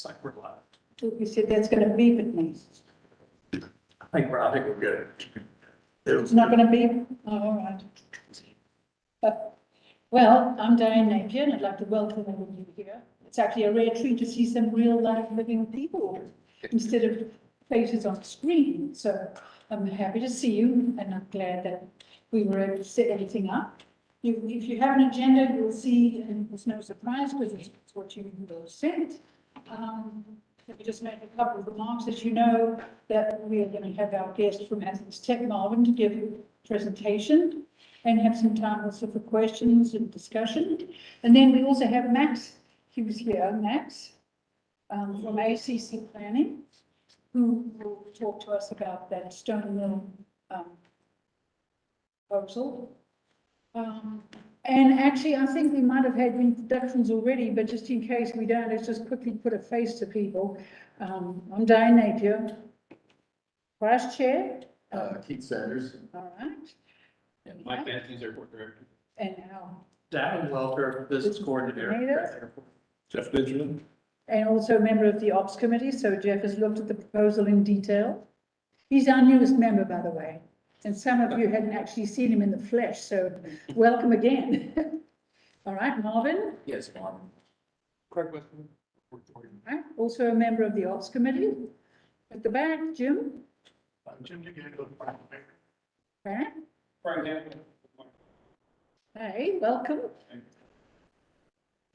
Looks like we're live. You said that's going to beep at me. I think we're good. It's not going to beep? Oh, all right. Well, I'm Diane Napier, and I'd like to welcome all of you here. It's actually a rare treat to see some real life living people instead of faces on screen. So I'm happy to see you, and I'm glad that we were able to set everything up. If you have an agenda, you'll see, and it's no surprise because it's what you were sent. Let me just make a couple of remarks. As you know, that we are going to have our guest from Athens-Clarke, Marvin, to give a presentation and have some time also for questions and discussion. And then we also have Max. He was here, Max, from ACC Planning, who will talk to us about that stone mill proposal. And actually, I think we might have had introductions already, but just in case we don't, let's just quickly put a face to people. I'm Diane Napier, Vice Chair. Keith Sanders. All right. And Mike Matthews, Airport Director. And our Davin Welter, Business Coordinator. Jeff Benjamin. And also a member of the Ops Committee, so Jeff has looked at the proposal in detail. He's our newest member, by the way. And some of you hadn't actually seen him in the flesh, so welcome again. All right, Marvin. Yes, Marvin. Craig Westman. Right. Also a member of the Ops Committee. At the back, Jim. Jim, you get Okay. Frank. Hey, welcome.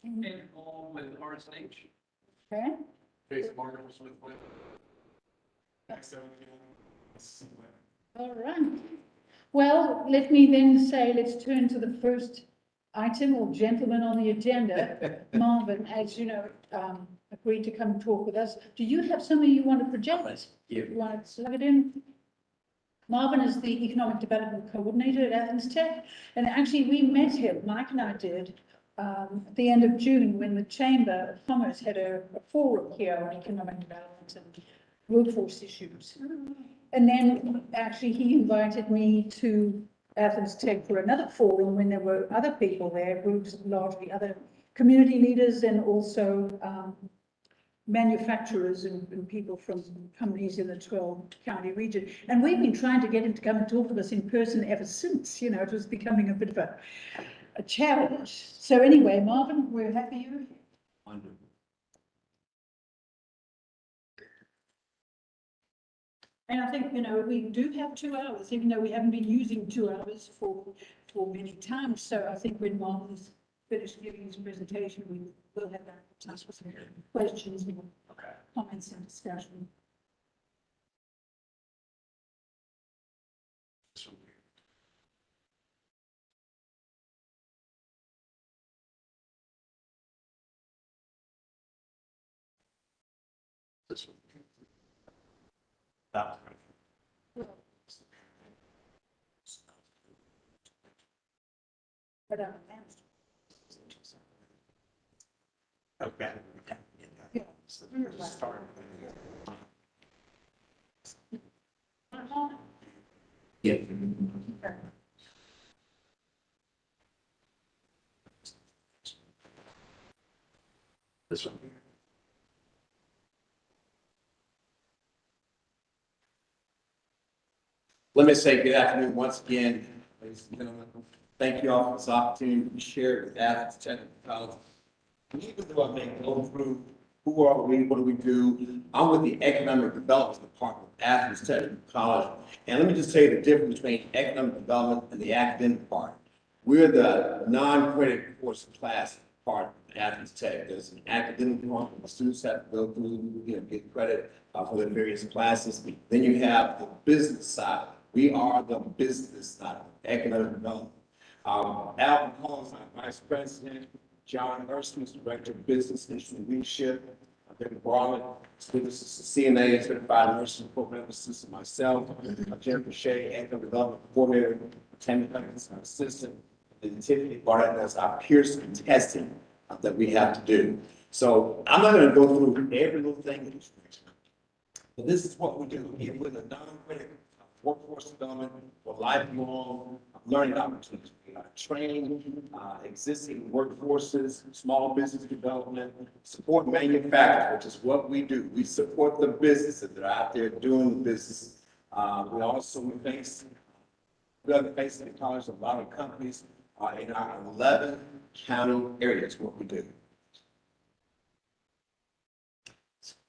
And all with RSH. Okay. Jason Martin Smith. All right. Well, let me then say, let's turn to the first item or gentleman on the agenda. Marvin, as you know, agreed to come and talk with us. Do you have something you want to project? Yeah. You want to slug it in? Marvin is the Economic Development Coordinator at Athens-Clarke, and actually we met him, Mike and I did, at the end of June when the Chamber of Commerce had a forum here on economic development and workforce issues. And then actually he invited me to Athens-Clarke for another forum when there were other people there, groups, largely other community leaders and also manufacturers and people from companies in the 12-county region. And we've been trying to get him to come and talk to us in person ever since. You know, it was becoming a bit of a challenge. So anyway, Marvin, we're happy you're here. Wonderful. And I think, you know, we do have 2 hours, even though we haven't been using 2 hours for many times. So I think when Marvin's finished giving his presentation, we will have that time for some questions and comments and discussion. This one. That one. But Okay. yeah. Start. Yeah. This one. Let me say good afternoon once again, ladies and gentlemen. Thank you all for this opportunity to share with Athens Technical College. Even though I may go through who are we, what do we do, I'm with the Economic Development Department of Athens Technical College. And let me just tell you the difference between economic development and the academic part. We're the non-credit course class part of Athens Tech. There's an academic part where the students have to go through, get credit for their various classes. Then you have the business side. We are the business side of economic development. Alvin Collins, our vice president. John Nursing is director of business industry leadership. David Barlett, CNA, certified nursing program assistant myself. Jennifer Shea, economic development coordinator. Tammy Huggins, our assistant. And Tiffany Barnett does our Pearson testing that we have to do. So I'm not going to go through every little thing, but this is what we do. We're the non-credit workforce development for lifelong learning opportunities. We are training existing workforces, small business development, support manufacturers, which is what we do. We support the businesses that are out there doing the business. We also face, we are facing the college, a lot of companies in our 11 county areas, what we do.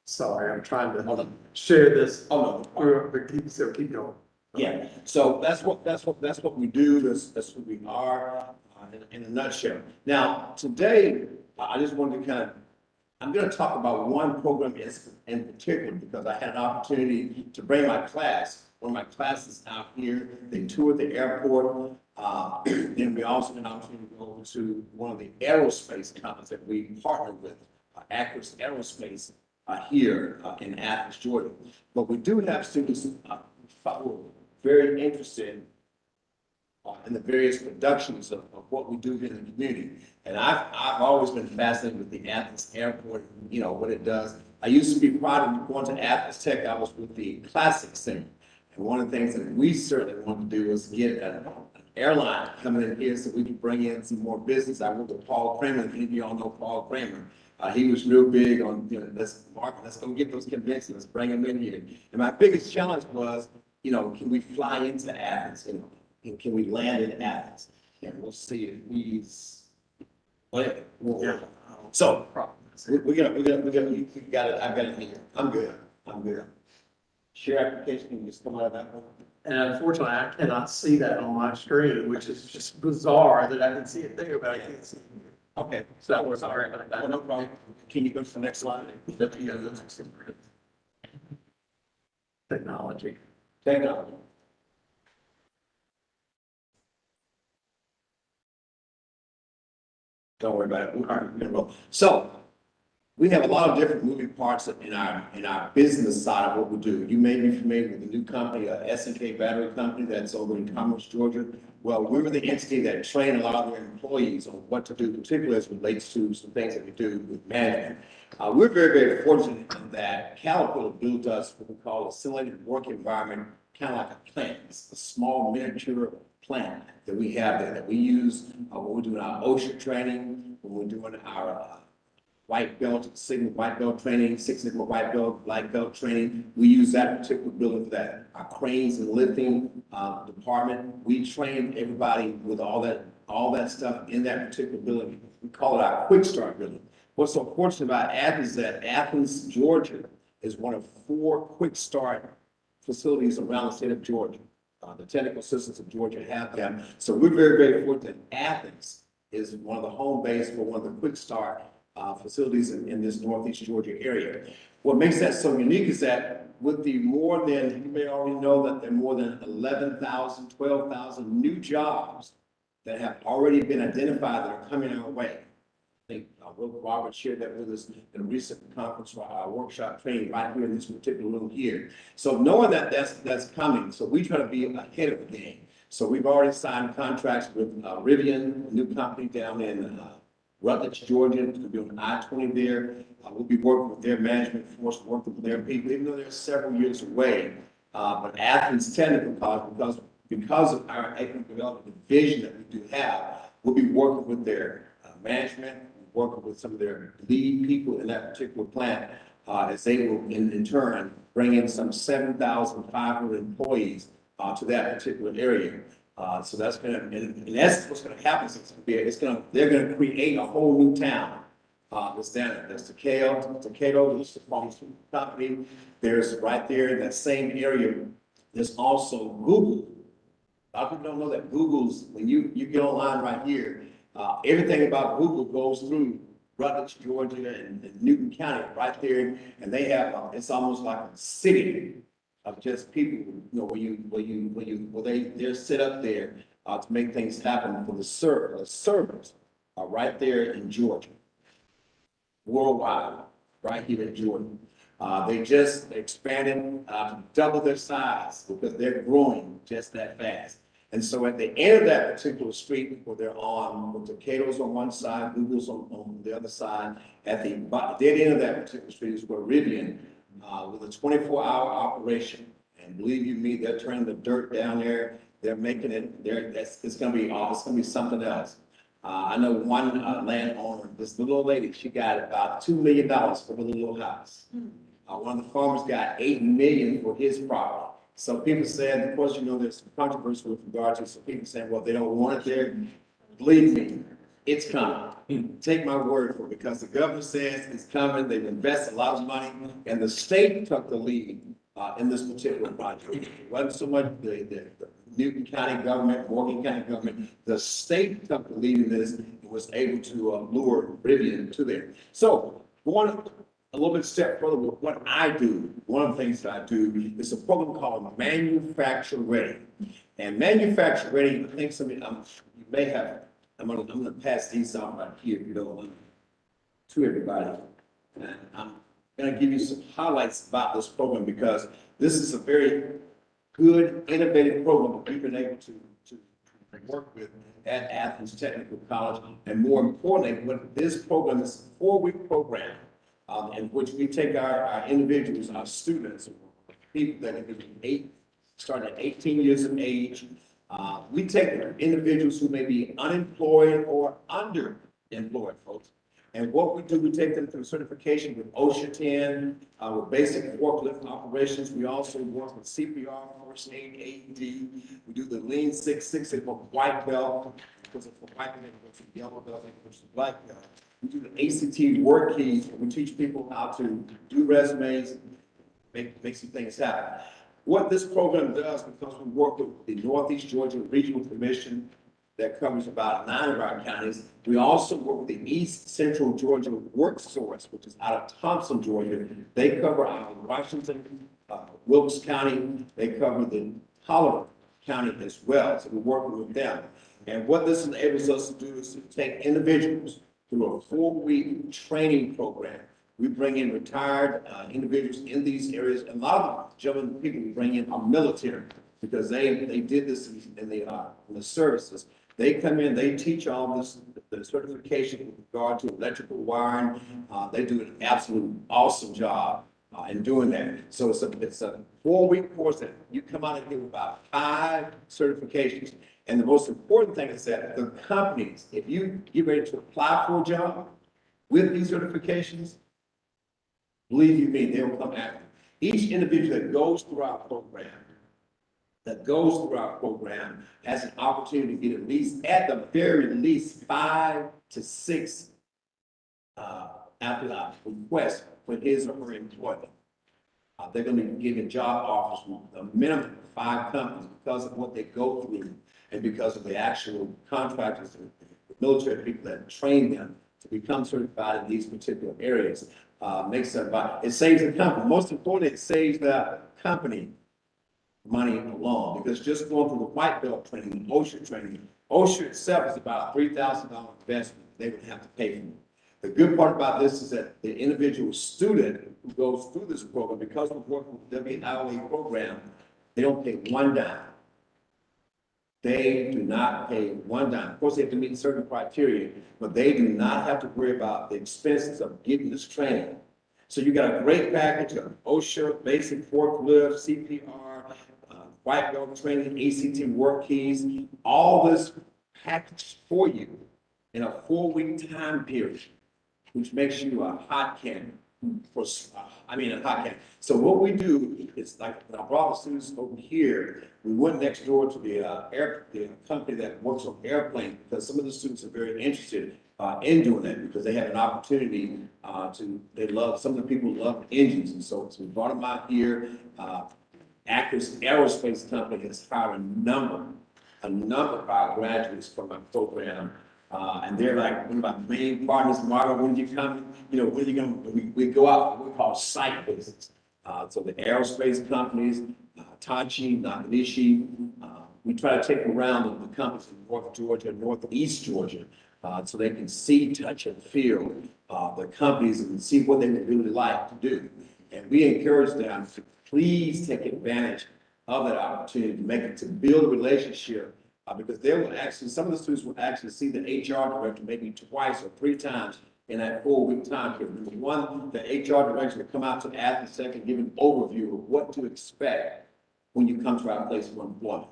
Sorry, I'm trying to share this. Oh, no. But keep going. Yeah, so that's what we do, that's who we are, in a nutshell. Now, today, I just wanted to I'm gonna talk about one program in particular, because I had an opportunity to bring my class, one of my classes out here. They toured the airport, then we also had an opportunity to go over to one of the aerospace companies that we partnered with, Acris Aerospace, here in Athens, Georgia. But we do have students who are very interested in the various productions of what we do here in the community. And I've always been fascinated with the Athens Airport, you know, what it does. I used to be proud of going to Athens-Tech. I was with the Classic Center. And one of the things that we certainly wanted to do was get an airline coming in here so we could bring in some more business. I worked with Paul Kramer. If any of you all know Paul Kramer, he was real big on, you know, let's go get those conventions, let's bring them in here. And my biggest challenge was, you know, can we fly into Athens? You know, and can we land in Athens? And we'll see if he's. Yeah. So we got it. I've got it here. I'm good. Share application can just come out of that one. And unfortunately, I cannot see that on my screen, which is just bizarre that I can see it there, but I can't see it here. Okay. So we're sorry about that. No problem. Can you go to the next slide? Technology. Technology. Don't worry about it. All right, we're gonna roll. So we have a lot of different moving parts in our business side of what we do. You may be familiar with the new company, S&K Battery Company, that's over in Commerce, Georgia. Well, we were the entity that trained a lot of their employees on what to do, particularly as it relates to some things that we do with management. We're very, very fortunate in that Caterpillar built us what we call a simulated work environment, kind of like a plant. It's a small miniature plant that we have there that we use when we're doing our OSHA training, when we're doing our white belt, Sigma white belt training, Six Sigma white belt, black belt training. We use that particular building for that. Our cranes and lifting department, we train everybody with all that stuff in that particular building. We call it our quick start building. What's so fortunate about Athens is that Athens, Georgia is one of 4 quick start facilities around the state of Georgia. The technical assistants of Georgia have them. So we're very, very fortunate. Athens is one of the home base for one of the quick start facilities in this Northeast Georgia area. What makes that so unique is that with the more than, you may already know that there are more than 11,000, 12,000 new jobs that have already been identified that are coming our way. I think Robert shared that with us in a recent conference, workshop training right here in this particular room here. So knowing that that's coming, so we try to be ahead of the game. So we've already signed contracts with Rivian, a new company down in Rutledge, Georgia, to be on I-20 there. We'll be working with their management force, working with their people, even though they're several years away. But Athens Technical College, because of our economic development vision that we do have, we'll be working with their management, working with some of their lead people in that particular plant, as they will in turn bring in some 7,500 employees to that particular area. So that's going to, in essence, what's going to happen is they're going to create a whole new town. That's Takeo, this is a pharmaceutical company. There's right there in that same area, there's also Google. A lot of people don't know that Google's, when you get online right here, everything about Google goes through Rutledge, Georgia, and Newton County right there, and they have it's almost like a city of just people, you know, they're set up there to make things happen for the servers right there in Georgia, worldwide, right here in Georgia. They just expanded to double their size because they're growing just that fast. And so at the end of that particular street where they're on, with Takedo's on one side, Google's on the other side, at the dead end of that particular street is where Rivian, with a 24-hour operation, and believe you me, they're turning the dirt down there. They're making it, it's gonna be, it's gonna be something else. I know one, landowner, this little old lady, she got about $2 million for her little house. One of the farmers got 8 million for his property. So people said, of course, you know, there's some controversy with regard to some people saying, well, they don't want it there. Believe me, it's coming. Take my word for it, because the governor says it's coming. They've invested a lot of money, and the state took the lead in this particular project. It wasn't so much the Newton County government, Morgan County government. The state took the lead in this and was able to lure Rivian to there. So going a little bit step further with what I do, one of the things that I do is a program called Manufacture Ready. And Manufacture Ready, I think some of you may have. I'm gonna pass these out right here, if you don't mind, to everybody. And I'm gonna give you some highlights about this program, because this is a very good, innovative program that we've been able to work with at Athens Technical College. And more importantly, what this program is, a 4-week program, in which we take our individuals, our students, people that have been starting at 18 years of age. We take individuals who may be unemployed or underemployed, folks. And what we do, we take them through certification with OSHA 10, with basic forklift operations. We also work with CPR, first aid, AED. We do the Lean Six Sigma for white belt, because for white belt, it goes to yellow belt, it goes to black belt. We do the ACT work keys. We teach people how to do resumes, make some things happen. What this program does, because we work with the Northeast Georgia Regional Commission that covers about 9 of our counties, we also work with the East Central Georgia Work Source, which is out of Thompson, Georgia. They cover our Washington, Wilkes County. They cover the Hollister County as well. So we're working with them. And what this enables us to do is to take individuals through a 4-week training program. We bring in retired individuals in these areas. And a lot of the gentlemen, people we bring in are military, because they did this in the services. They come in, they teach all this, the certification with regard to electrical wiring. They do an absolute awesome job in doing that. So it's a 4-week course that you come out of here with about 5 certifications. And the most important thing is that the companies, if you get ready to apply for a job with these certifications, believe you me, they will come after you. Each individual that goes through our program, has an opportunity to get at least, at the very least, 5 to 6 requests for his or her employment. They're going to be given job offers with a minimum of 5 companies because of what they go through and because of the actual contractors and the military people that train them to become certified in these particular areas. It saves the company. Most importantly, it saves the company money alone, because just going through the white belt training, OSHA itself is about a $3,000 investment they would have to pay for. The good part about this is that the individual student who goes through this program, because we're working with the WIOA program, they don't pay 1 dime. They do not pay 1 dime. Of course, they have to meet certain criteria, but they do not have to worry about the expenses of getting this training. So you got a great package of OSHA, basic forklift, CPR, white belt training, ACT work keys, all this package for you in a 4-week time period, which makes you a hot candidate. A hot candidate. So what we do is, like when I brought the students over here, we went next door to the company that works on airplanes, because some of the students are very interested in doing that, because they have an opportunity some of the people love engines, and so we brought them out here. Actors Aerospace Company has hired a number of our graduates from our program. And they're like one of my main partners. Margo, when you come, when are you going to, we go out, we call site visits. So the aerospace companies, Tachi, Nakanishi, we try to take them around the companies in North Georgia, Northeast Georgia, so they can see, touch, and feel the companies and see what they would really like to do. And we encourage them to please take advantage of that opportunity to build a relationship, because they will actually, some of the students will actually see the HR director maybe twice or 3 times in that 4-week time period. Number one, the HR director will come out to Athens-Clarke and give an overview of what to expect when you come to our place of employment.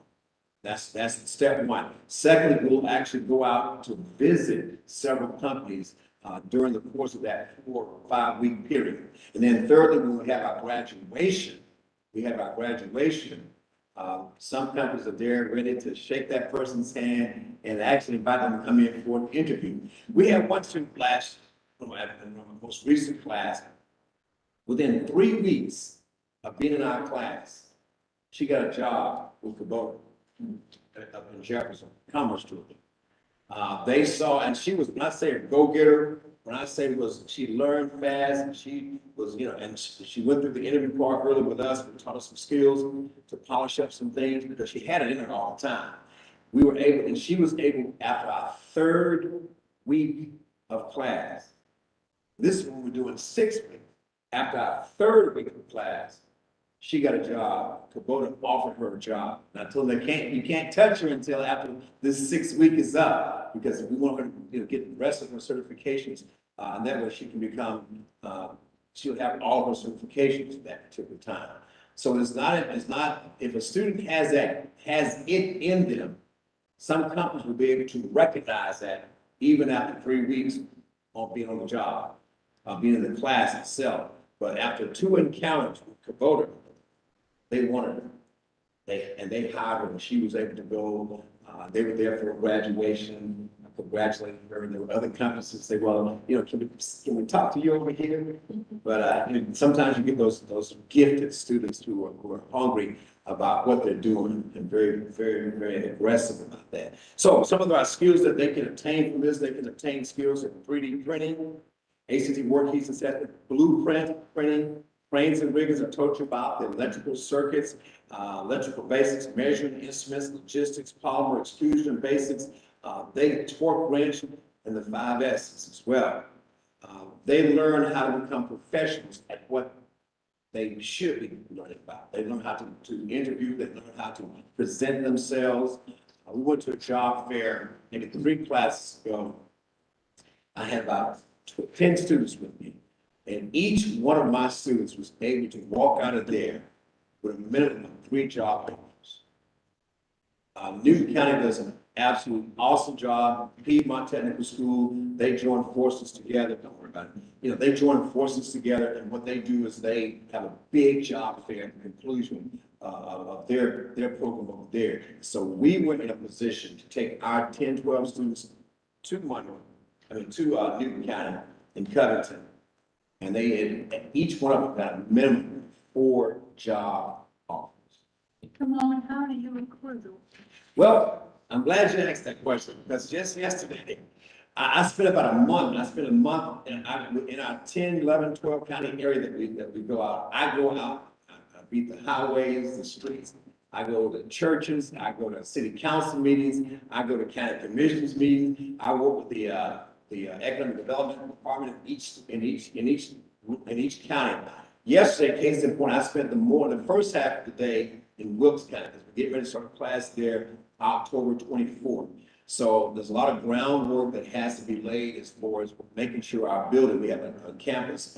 That's step one. Secondly, we'll actually go out to visit several companies during the course of that 4 or 5 week period. And then thirdly, when we have our graduation, some companies are there ready to shake that person's hand and actually invite them to come in for an interview. We had one student class, from my most recent class, within 3 weeks of being in our class, she got a job with Kubota up in Jefferson, Commerce School. They saw, and she was, when I say a go-getter, when I say she learned fast, and she was, and she went through the interview part early with us, we taught her some skills to polish up some things, because she had it in her all the time. We were able, and she was able, after our 3rd week of class, this is when we're doing 6 weeks, after our 3rd week of class, she got a job. Kubota offered her a job. And I told her, you can't touch her until after this 6th week is up, because we want her to get the rest of her certifications. And that way she can become, she'll have all of her certifications at that particular time. So it's not, if a student has it in them, some companies will be able to recognize that even after 3 weeks of being on the job, being in the class itself. But after 2 encounters with Kubota, they wanted her. They hired her, and she was able to go. They were there for graduation. I congratulated her. And there were other companies that say, well, can we talk to you over here? But sometimes you get those gifted students who are hungry about what they're doing and very, very, very aggressive about that. So some of our skills that they can obtain from this, they can obtain skills in 3D printing, ACT worksheets and set blueprint printing, cranes and riggers. I told you about the electrical circuits, electrical basics, measuring instruments, logistics, polymer extrusion basics, they torque wrench, and the 5 S's as well. They learn how to become professionals at what they should be learning about. They learn how to interview, they learn how to present themselves. We went to a job fair maybe 3 classes ago. I had about 10 students with me. And each one of my students was able to walk out of there with a minimum of 3 job offers. Newton County does an absolute awesome job. Piedmont Technical School, they join forces together. Don't worry about it. They join forces together, and what they do is they have a big job fair at the conclusion of their program over there. So we were in a position to take our 10, 12 students to Newton County in Covington. And they had, each one of them got a minimum of 4 job offers. Come on, how do you recruit? Well, I'm glad you asked that question, because just yesterday, I spent about a month, in our 10, 11, 12 county area that we go out. I go out, I beat the highways, the streets. I go to churches, I go to city council meetings, I go to county commissioners meetings. I work with the economic development department in each county. Yesterday, case in point, I spent the first half of the day in Wilkes County, because we're getting ready to start a class there October 24th. So there's a lot of groundwork that has to be laid as far as making sure our building, we have a campus,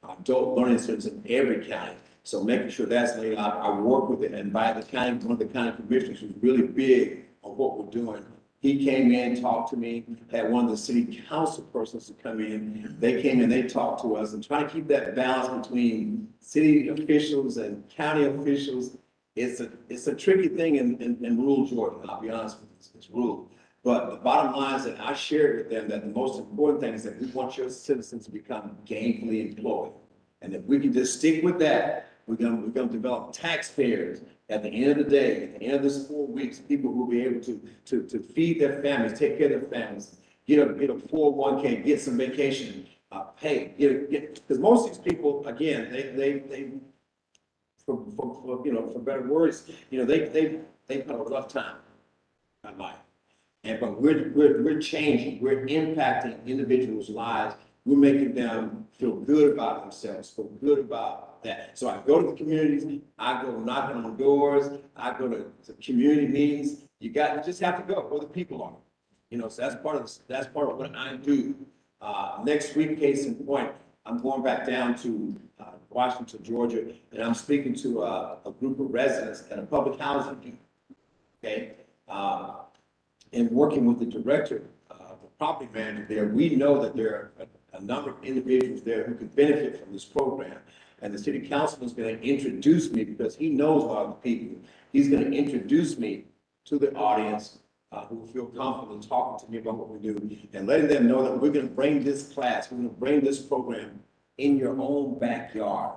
adult learning centers in every county. So making sure that's laid out. I work with it, and by the county, one of the county commissioners who's really big on what we're doing. He came in, talked to me, had one of the city council persons to come in. They came in, they talked to us, and trying to keep that balance between city officials and county officials. It's a tricky thing in rural Georgia, I'll be honest with you, it's rural. But the bottom line is that I shared with them that the most important thing is that we want your citizens to become gainfully employed. And if we can just stick with that, we're gonna develop taxpayers. At the end of the day, at the end of this 4 weeks, people will be able to feed their families, take care of their families, get a 401k, get some vacation pay, because most of these people, again, they for better words, they've had a rough time in life. But we're changing, we're impacting individuals' lives. We're making them feel good about themselves, feel good about that. So I go to the communities, I go knocking on doors, I go to community meetings. You just have to go where the people are. So that's part of what I do. Next week, case in point, I'm going back down to Washington, Georgia, and I'm speaking to a group of residents at a public housing unit. Okay, In working with the director, the property manager there, we know that there are a number of individuals there who could benefit from this program. And the city councilman is going to introduce me, because he knows a lot of the people. He's going to introduce me to the audience who feel comfortable talking to me about what we do, and letting them know that we're going to bring this class, we're going to bring this program in your own backyard.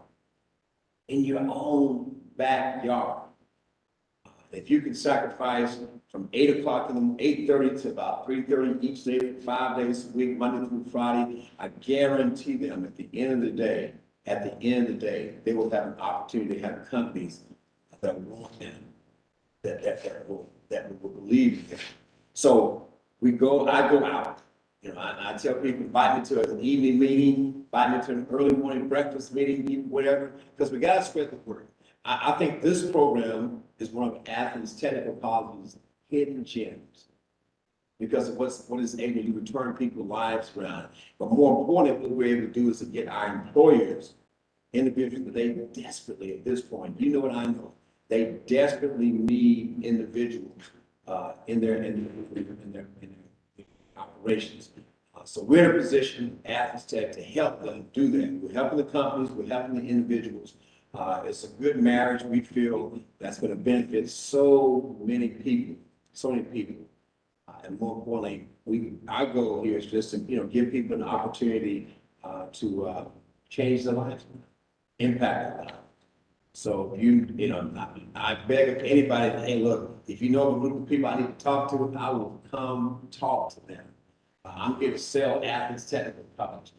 In your own backyard. If you can sacrifice from 8 o'clock in the 8:30 to about 3:30 each day for 5 days a week, Monday through Friday, I guarantee them at the end of the day, they will have an opportunity to have companies that want them, that will believe in them. So I go out, I tell people, invite me to an evening meeting, invite me to an early morning breakfast meeting, whatever, because we got to spread the word. I think this program is one of Athens Technical College's hidden gems, because of what is able to turn people's lives around. But more importantly, what we're able to do is to get our employers, individuals that they desperately, at this point, you know what I know, they desperately need individuals in their operations. So we're in a position, Athens Tech, to help them do that. We're helping the companies, we're helping the individuals. It's a good marriage, we feel, that's going to benefit so many people, and more importantly, our goal here is just to, give people an opportunity to change their lives, impact their lives. So I beg of anybody, hey, look, if you know a group of people I need to talk to, I will come talk to them. I'm here to sell Athens Technical College.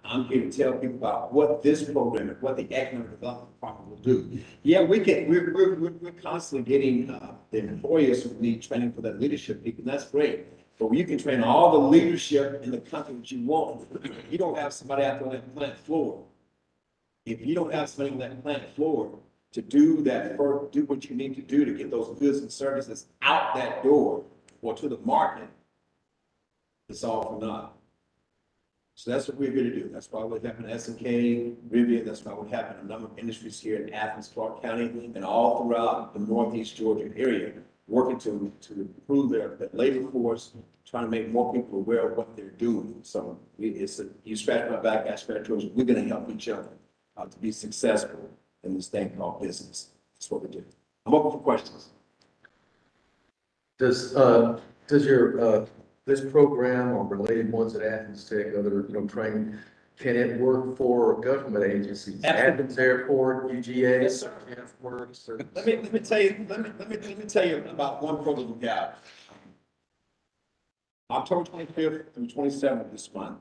I'm here to tell people about what this program and what the economic development department will do. Yeah, we're constantly getting the employers who need training for that leadership people, and that's great. But you can train all the leadership in the company that you want. You don't have somebody out there on that plant floor. If you don't have somebody on that plant floor to do what you need to do to get those goods and services out that door or to the market, it's all for naught. So that's what we're here to do. That's why we're having SNK, Rivian, that's why we're having a number of industries here in Athens-Clarke County and all throughout the Northeast Georgia area, working to improve their labor force, trying to make more people aware of what they're doing. So you scratch my back, I scratch yours. We're going to help each other to be successful in this thing called business. That's what we do. I'm open for questions. Does your this program or related ones at Athens Tech, other training, can it work for government agencies? Absolutely. Athens Airport, UGA, Yes, sir. Works, or... Let me tell you about one program we got. October 25th through 27th of this month,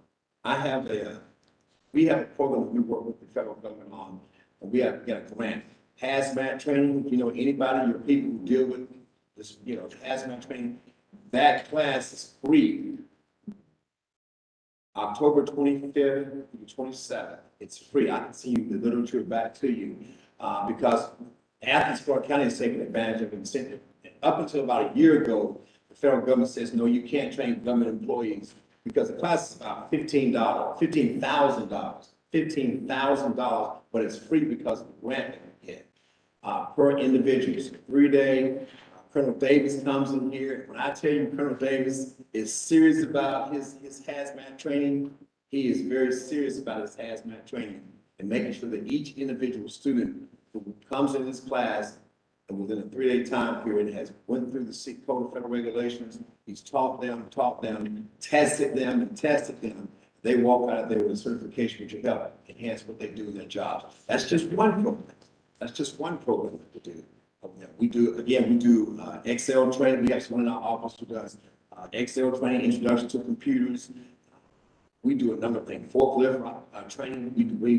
we have a program that we work with the federal government on, and we got a grant. Hazmat training, anybody, your people who deal with this, hazmat training, that class is free. October 25th through 27th, it's free. I can see the literature back to you, because Athens-Clarke County is taking advantage of incentive. Up until about a year ago, the federal government says, no, you can't train government employees because the class is about $15,000, but it's free because of the grant that we get per individual. So 3-day. Colonel Davis comes in here. When I tell you Colonel Davis is serious about his hazmat training, he is very serious about his hazmat training and making sure that each individual student who comes in this class and within a 3-day time period has went through the Code of Federal Regulations. He's taught them, tested them. They walk out of there with a certification which will help enhance what they do in their jobs. That's just one program. That's just one program that we do. We do Excel training. We have someone in our office who does Excel training, introduction to computers. We do a number of things. Forklift training. We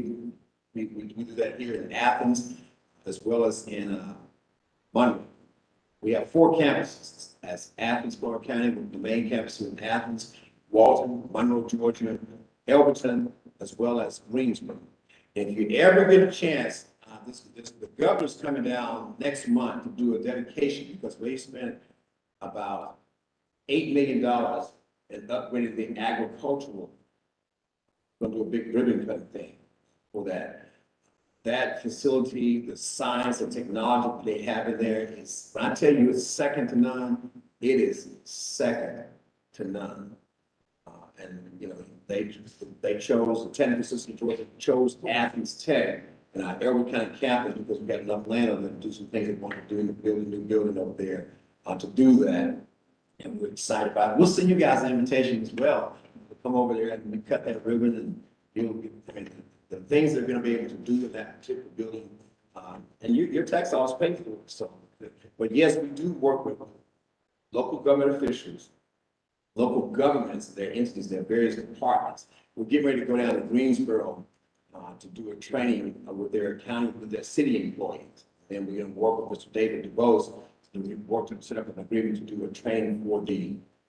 do that here in Athens, as well as in Monroe. We have 4 campuses as Athens-Clarke County, with the main campus in Athens, Walton, Monroe, Georgia, Elberton, as well as Greensboro. If you ever get a chance, the governor's coming down next month to do a dedication because they spent about $8 million in upgrading the agricultural. We're going to do a big ribbon cutting thing for that. That facility, the science and technology that they have in there is, when I tell you it's second to none, it is second to none. And, you know, they chose, the technical system chose Athens Tech and our Elwood County campus because we got enough land on it to do some things they want to do in the building, new building over there, to do that. And we're excited about it. We'll send you guys an invitation as well. Come over there and we cut that ribbon and you'll get, I mean, the things they're gonna be able to do in that particular building. And your tax dollars pay for it, so. But yes, we do work with local government officials, local governments, their entities, their various departments. We're getting ready to go down to Greensboro to do a training with their county, with their city employees. And we're gonna work with Mr. David DeBose, and we work to set up an agreement to do a training for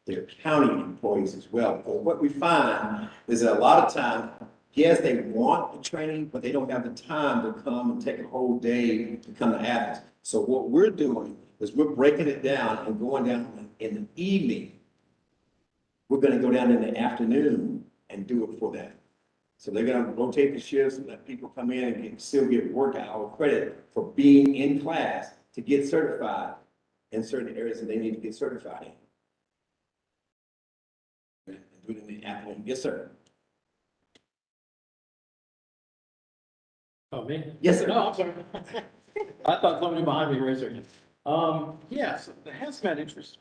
their county employees as well. Because what we find is that a lot of times, yes, they want the training, but they don't have the time to come and take a whole day to come to Athens. So what we're doing is we're breaking it down and going down in the evening. We're gonna go down in the afternoon and do it for them. So they're gonna rotate the shifts and let people come in and still get work hour credit for being in class to get certified in certain areas that they need to get certified in. And do it in the afternoon. Yes, sir. Oh, me? Yes, sir. No, I'm sorry. I thought somebody behind me raised their hand. Yes, the hazmat interest.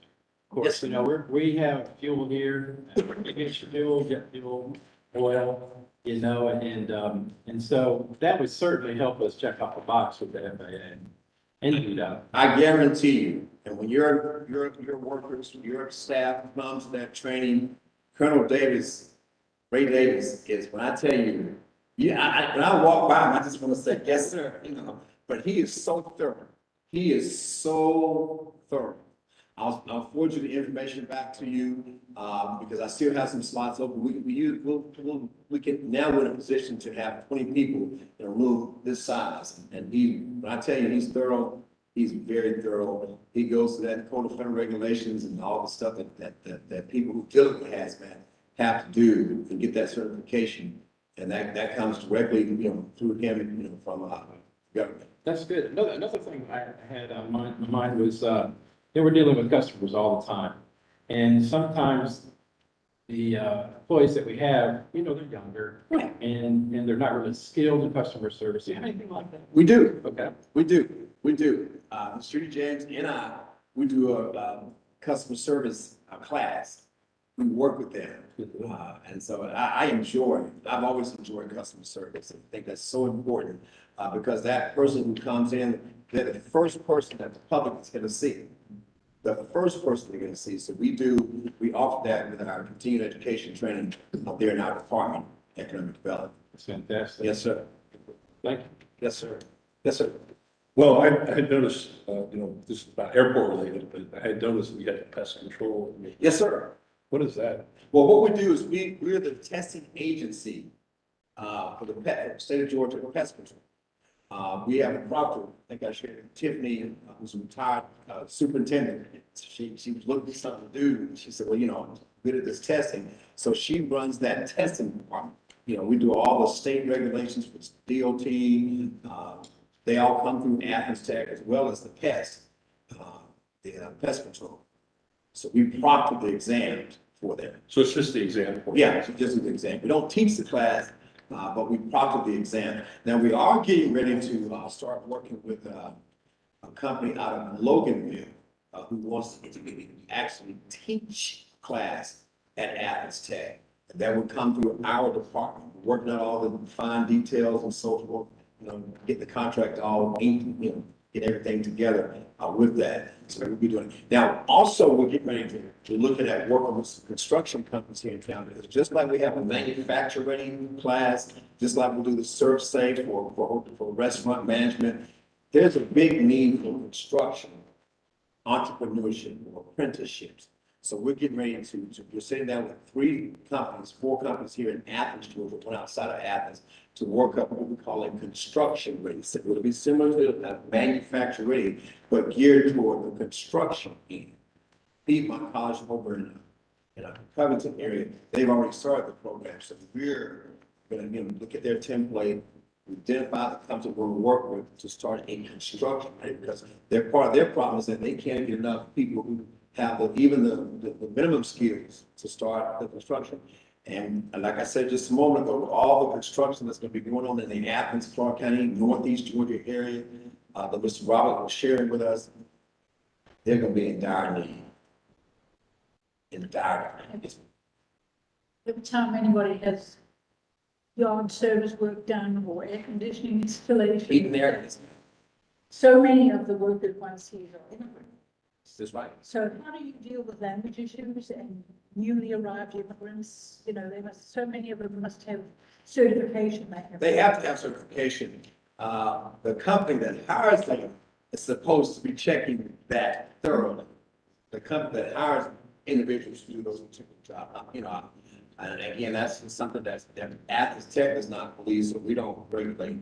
Of course, Yes. you know, we have fuel here, aviation fuel, jet fuel, oil, you know, and so that would certainly help us check off a box with the FAA. And do that. I guarantee you, and when your workers, your staff comes to that training, Colonel Davis, Ray Davis is, when I tell you, yeah, when I walk by him, I just want to say, yes, sir, you know, but he is so thorough. He is so thorough. I'll forward you the information back to you, because I still have some slots open. We can, now we're in a position to have 20 people in a room this size. And when I tell you, he's thorough, he's very thorough. He goes to that code of federal regulations and all the stuff that people who deal with hazmat have to do and get that certification. And that comes directly, you know, through him, you know, from, government. That's good. Another thing I had on my mind was, they were dealing with customers all the time. And sometimes the employees that we have, you know, they're younger and they're not really skilled in customer service. Do you have anything like that? We do. Okay. We do. Mr. James and we do a customer service class. We work with them. And so I've always enjoyed customer service. I think that's so important because that person who comes in, they're the first person that the public is going to see. The first person they're going to see. So we offer that with our continuing education training up there in our department, economic development. That's fantastic. Yes, sir. Thank you. Yes, sir. Yes, sir. Well, I had noticed, you know, this is not airport related, but I had noticed we had pest control. Yes, sir. What is that? Well, what we do is we're the testing agency for the state of Georgia for pest control. We have a proctor, I think I shared, Tiffany, who's a retired superintendent. She was looking for something to do. She said, well, you know, I'm good at this testing. So she runs that testing department. You know, we do all the state regulations for DOT. They all come through Athens-Clarke as well as the pest control. So we proctor the exams for them. So it's just the exam. Yeah, so just the exam. We don't teach the class, but we proctor the exam. Now, we are getting ready to start working with a company out of Loganville who wants to actually teach class at Athens-Clarke. And that would come through our department, working out all the fine details and so forth, you know, get the contract all inked, you know, get everything together with that. So we'll be doing. Now, also, we're getting ready to look at working with some construction companies here in town. Because just like we have a manufacturing class, just like we do the serve safe for restaurant management, there's a big need for construction, entrepreneurship, or apprenticeships. So we're getting ready we're sitting down with 4 companies here in Athens, Georgia, one outside of Athens, to work up what we call a construction ready. So it'll be similar to a manufacturing ready, but geared toward the construction end. Piedmont College over in Covington area, they've already started the program. So we're going to look at their template, identify the company we're going to work with to start a construction ready, because part of their problem is that they can't get enough people who have even the minimum skills to start the construction. And like I said just a moment ago, all the construction that's gonna be going on in the Athens-Clarke County, Northeast Georgia area, that Mr. Robert was sharing with us, they're gonna be in dire need. In dire need. Every time anybody has yard service work done or air conditioning installation. Even there, So many of the workers one sees are immigrants. that's right. So how do you deal with language issues and newly arrived immigrants? You know, so many of them must have certification. They have to have certification. The company that hires them is supposed to be checking that thoroughly. The company that hires individuals to do those particular jobs, you know, and again, that's something that Athens-Tech does not police, so we don't regulate.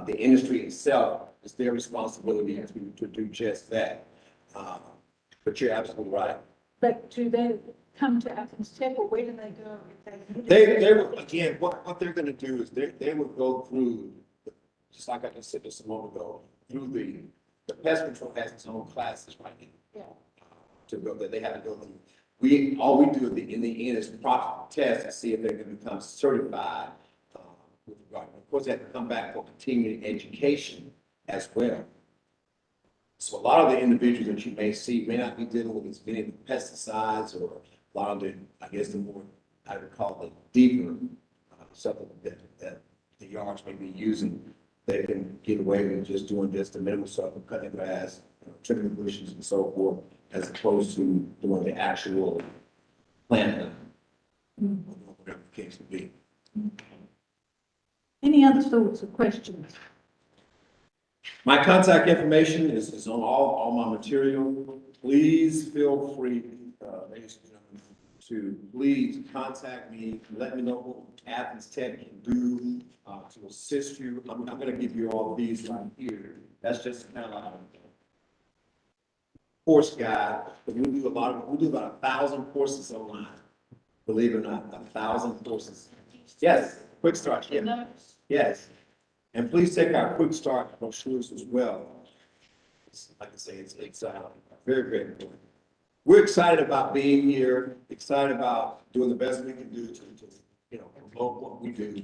The industry itself, it's their responsibility to do just that. But you're absolutely right. But do they come to Athens-Tech or where do they go? If They will, again, what they're gonna do is they will go through, just like I just said just a moment ago, through the pest control has its own classes right now. Yeah. To go, that they have to go through. All we do in the end is proper test to see if they're gonna become certified. With regard, of course, they have to come back for continuing education as well. So a lot of the individuals that you may see may not be dealing with as many of the pesticides or a lot of the, I guess, the more, I would call it deeper, something that the yards may be using. They can get away with just doing just the minimal stuff of cutting grass, trimming the bushes and so forth, as opposed to doing the actual planting. Whatever the case may be. Any other thoughts or questions? My contact information is on all my material. Please feel free, ladies and gentlemen, to please contact me, let me know what Athens-Tech can do to assist you. I'm gonna give you all these right here. That's just kind of like a course guide, but we do about 1,000 courses online. Believe it or not, 1,000 courses. Yes, quick start, yeah. Notes? Yes, and please take our quick start brochures as well. Like I say, it's very, very important. We're excited about being here, excited about doing the best we can do to promote what we do.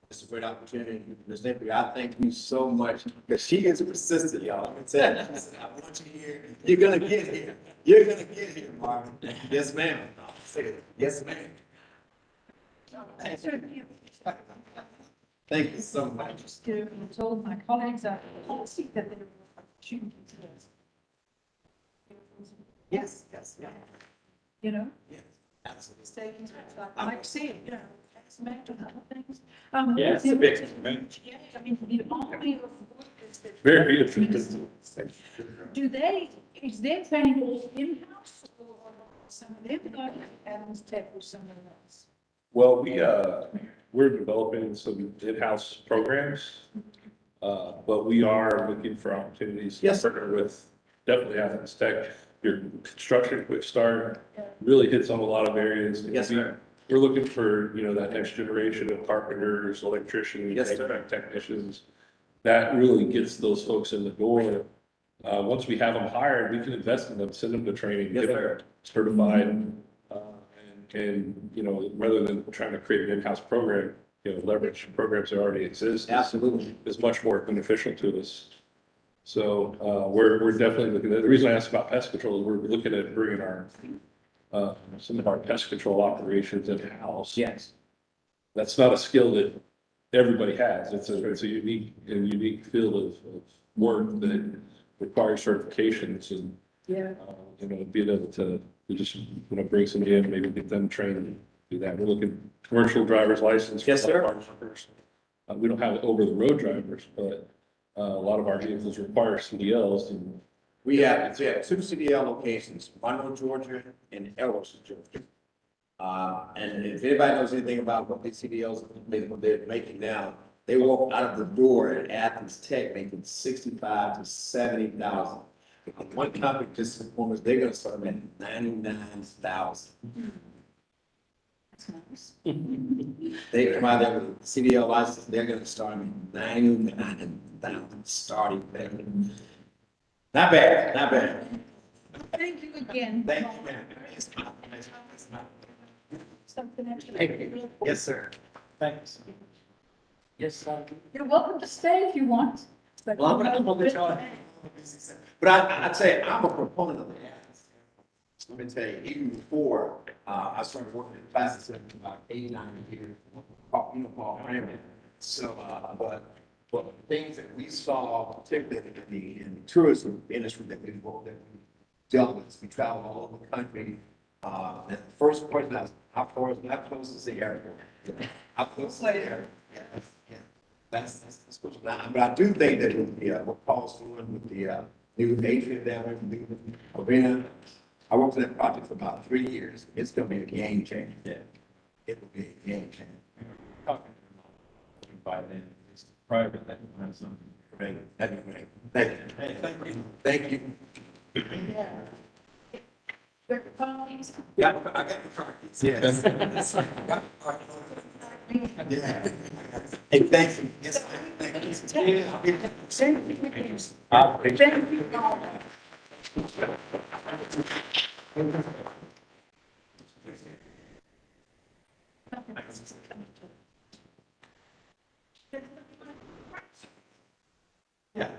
It's a great opportunity. Ms. Napier, I thank you so much, because she is persistent, y'all. I said, I want you here. You're gonna get here. You're gonna get here, Marvin. Yes, ma'am. I'll say it. Yes, ma'am. Thank you so much. I just told my colleagues I see that there are opportunities. Yes, yes, yeah. You know, Yes, absolutely. stay in touch. I like to see it, you know, that's a matter of other things. Yeah, it's a big thing. Yeah, I mean, the army of workers that. Very beautiful. Is their training all in-house or some of them got Athens-Tech or someone else? Well, we're developing some in-house programs, but we are looking for opportunities to Yes. partner with definitely Athens-Tech. Your construction quick start really hits on a lot of areas. Yes, sir. We're looking for, that next generation of carpenters, electricians, Yes, sir. HVAC technicians. That really gets those folks in the door. Once we have them hired, we can invest in them, send them to training, Yes, get sir. them certified. Rather than trying to create an in-house program, leverage programs that already exist. Absolutely. Is much more beneficial to us. So, we're definitely looking at, the reason I asked about pest control is we're looking at bringing some of our pest control operations in-house. Yes. That's not a skill that everybody has. It's a unique field of work that requires certifications and, Yeah. being able to just, bring somebody in, maybe get them trained and do that. We're looking commercial driver's license. Yes, sir. for our workers. We don't have over-the-road drivers, but a lot of our vehicles require CDLs and. We have two CDL locations, Monroe, Georgia, and Ellis, Georgia. And if anybody knows anything about what these CDLs what they're making now, they walk out of the door at Athens-Tech making 65 to 70,000. One company just informed us they're gonna start them at 99,000. That's nice. They come out there with a CDL license, they're gonna start them at 99,000 starting pay. Not bad, not bad. Thank you again. Thank you, ma'am. Something actually. Thank you. Yes, sir. Thanks. Yes, sir. You're welcome to stay if you want. But Well, I'm gonna let y'all. But I'd say I'm a proponent of the Athens. Let me tell you, even before, I started working in classes in about 8, 9 years, Paul Raymond. So, but the things that we saw, particularly in the tourism industry that we dealt with, we traveled all over the country. And the first question I was, how close is the airport? How close is the airport? Yeah. That's what, but I do think that with the, what Paul's doing with the, new atrium down there, the new arena, I worked on that project for about 3 years. It's gonna be a game changer. Yeah. It will be a game changer. Talking to them by then, it's private, that kind of something. Great. That'd be great. Thank you. Hey, thank you. Thank you. Yeah. Your colleagues. Yeah, I got the cards. Yes. Yeah. Hey, thank you. Yes, thank you. Thank you. Yeah.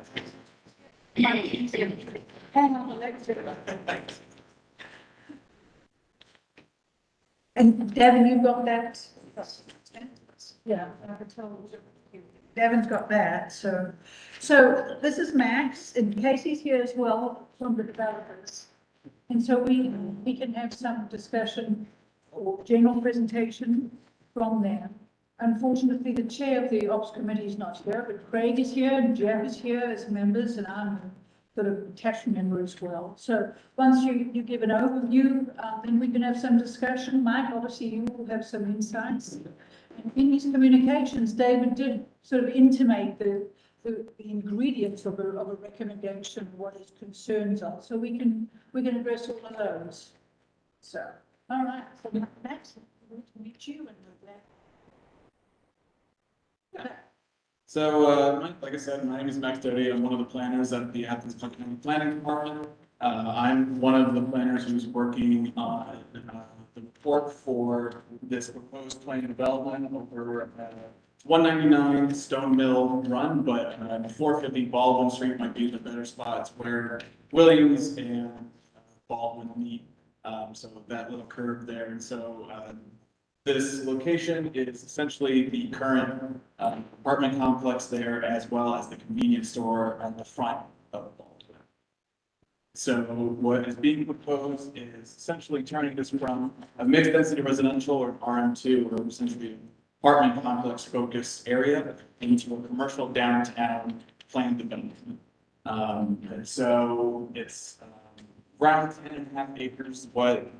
Hang on, let's do it. And Devin, you've got that? Yeah, I can tell. Devin's got that, so this is Max, and Casey's here as well from the developers. And so we can have some discussion or general presentation from them. Unfortunately, the chair of the Ops Committee is not here, but Craig is here and Jeff is here as members, and I'm sort of attached member as well. So once you give an overview, then we can have some discussion. Mike, obviously you will have some insights. And in his communications, David did sort of intimate the ingredients of a recommendation, what his concerns are. So we can address all of those. So, all right, so Max, good to meet you, and we're glad. So, like I said, my name is Max Doty. I'm one of the planners at the Athens-Clarke County Planning Department. I'm one of the planners who's working on the report for this proposed plan development over 199 Stone Mill Run, but 450 Baldwin Street might be the better spots where Williams and Baldwin meet. So that little curve there. And so this location is essentially the current apartment complex there, as well as the convenience store on the front of Baldwin. So what is being proposed is essentially turning this from a mixed density residential or RM2, or essentially apartment complex focused area, into a commercial downtown planned development. And so it's around 10.5 acres. What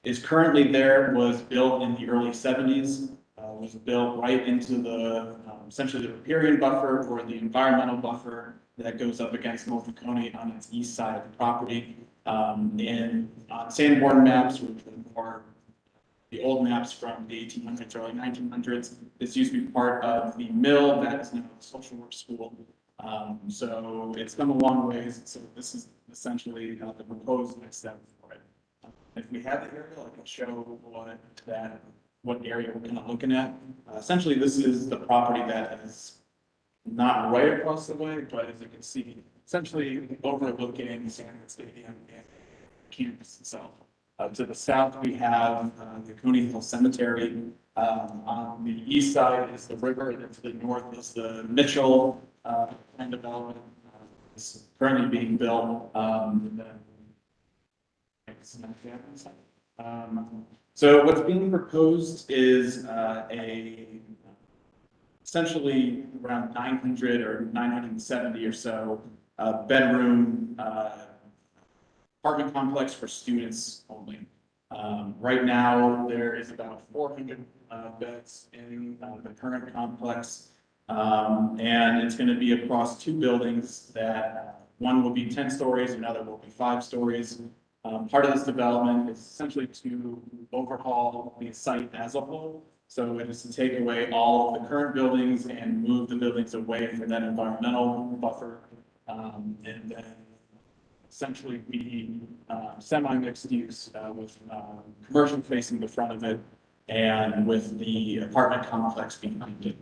is currently there was built in the early 70s, was built right into the, essentially the riparian buffer or the environmental buffer that goes up against North Laconia on its east side of the property. And on Sanborn maps, which are the old maps from the 1800s, early 1900s, this used to be part of the mill that is now a social work school. So it's come a long ways. So this is essentially the proposed next step for it. If we have the aerial, I can show what area we're kind of looking at. Essentially, this is the property that is not right across the way, but as you can see, essentially overlooking Sandwood Stadium and campus itself. To the south, we have the Coney Hill Cemetery. On the east side is the river, and to the north is the Mitchell land development. It's currently being built. So what's being proposed is essentially around 900 or 970 or so bedroom apartment complex for students only. Right now, there is about 400 beds in the current complex, and it's going to be across 2 buildings that one will be 10 stories, another will be 5 stories. Part of this development is essentially to overhaul the site as a whole. So it is to take away all of the current buildings and move the buildings away from that environmental buffer. And then essentially be semi-mixed use with commercial facing the front of it and with the apartment complex behind it.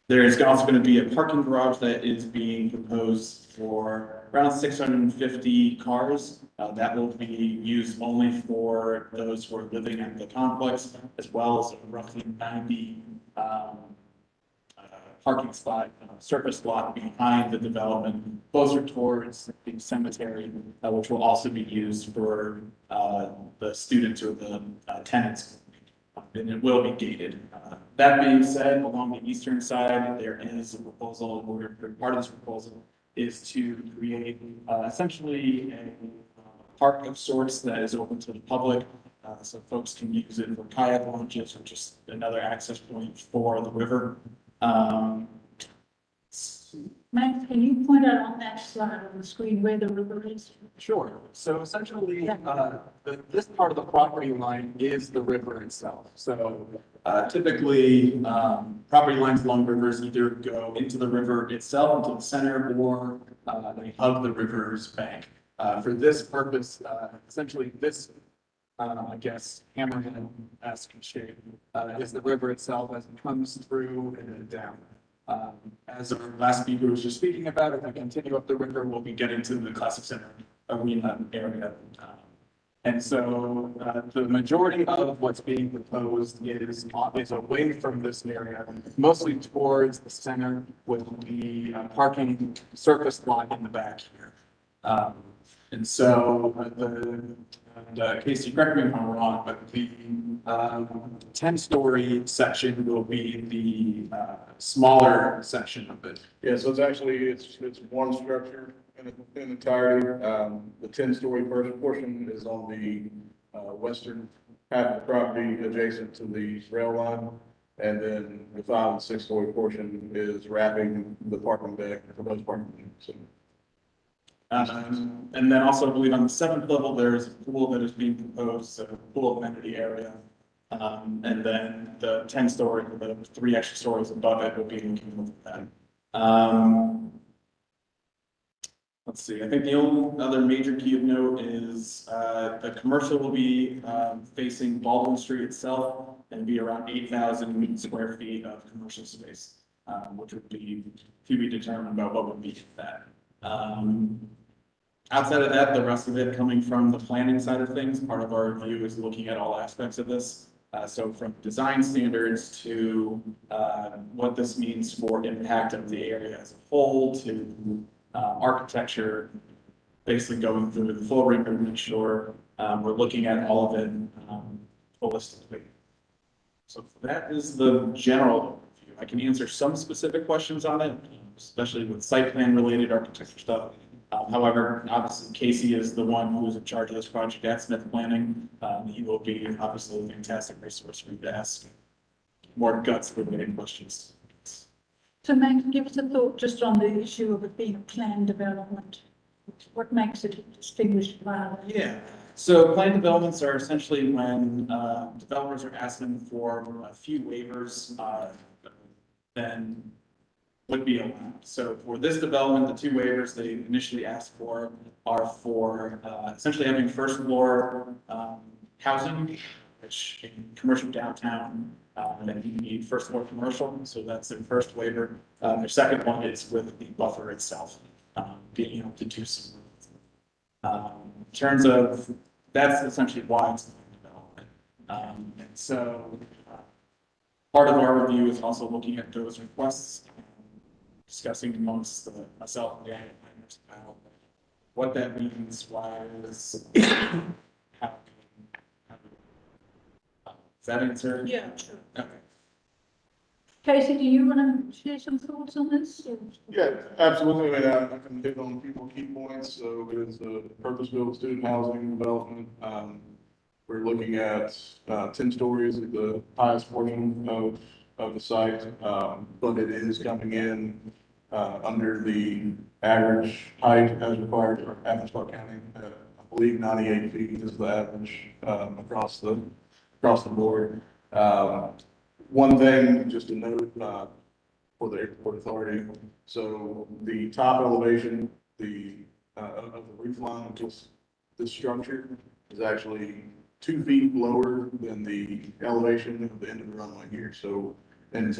There is also going to be a parking garage that is being proposed for around 650 cars. That will be used only for those who are living in the complex, as well as roughly 90 parking spot, surface lot behind the development, closer towards the cemetery, which will also be used for the students or the tenants, and it will be gated. That being said, along the eastern side, there is a proposal, or part of this proposal is to create essentially a park of sorts that is open to the public, so folks can use it for kayak launches or just another access point for the river. Max, can you point out on that slide on the screen where the river is? Sure. So essentially, this part of the property line is the river itself. So typically, property lines along rivers either go into the river itself, into the center, or they hug the river's bank. For this purpose, essentially this, I guess, hammerhead-esque shape is the river itself as it comes through and then down. As our last speaker was just speaking about, if we continue up the river, we'll be getting to the Classic Center arena area. And so the majority of what's being proposed is away from this area, mostly towards the center with the parking surface lot in the back here. And so Casey, correct me if I'm wrong, but the 10-story section will be the smaller section of it. Yeah, so it's actually, it's one structure in entirety. The 10-story first portion is on the western half of the property adjacent to the rail line. And then the 5 and 6-story portion is wrapping the parking deck for those parking units. So, and then also, I believe on the 7th level, there's a pool that is being proposed, a pool amenity area. And then the 10-story, the 3 extra stories above it will be looking at that. Let's see, I think the only other major key of note is the commercial will be facing Baldwin Street itself and be around 8,000 square feet of commercial space, which would be to be determined about what would be that. Outside of that, the rest of it coming from the planning side of things, part of our review is looking at all aspects of this. So from design standards to what this means for impact of the area as a whole to architecture, basically going through the full rigor to make sure we're looking at all of it holistically. So that is the general overview. I can answer some specific questions on it, especially with site plan related architecture stuff. However, obviously Casey is the one who's in charge of this project at Smith Planning. He will be obviously a fantastic resource for you to ask more guts related questions. So Max, give us a thought just on the issue of it being a planned development. What makes it distinguished by? Yeah, so planned developments are essentially when developers are asking for a few waivers than would be allowed. So for this development, the 2 waivers they initially asked for are for essentially having first floor housing, which in commercial downtown, then you need first floor commercial. So that's their first waiver. Their second one is with the buffer itself, being able to do some. In terms of, that's essentially why it's development. And so part of our review is also looking at those requests, discussing amongst myself and Dan about what that means, why is how. Is that answer? Yeah, sure. Okay. Casey, do you want to share some thoughts on this? yeah, absolutely. I can hit on a few more key points. So it is a purpose-built student housing development. We're looking at 10 stories at the highest portion of the site, but it is coming in under the average height as required for Athens-Clarke County. I believe 98 feet is the average across the board. One thing just to note for the airport authority, so the top elevation, of the roof line of this structure is actually 2 feet lower than the elevation of the end of the runway here. So, and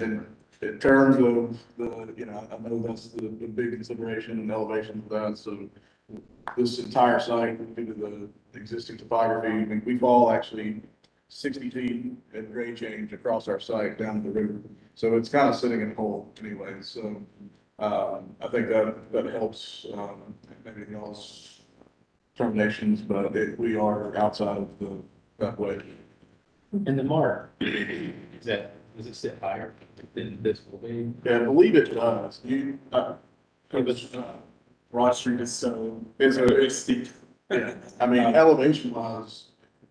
in terms of the, I know that's the big consideration and elevation of that. So this entire site, due to the existing topography, I mean, we fall actually 60 feet at grade change across our site down the river. So it's kind of sitting in a hole anyway. So I think that helps, maybe y'all's terminations, but we are outside of that way. And the mark, does it sit higher than this building? Yeah, I believe it does. Broad Street is so, It's steep. yeah, I mean, elevation wise,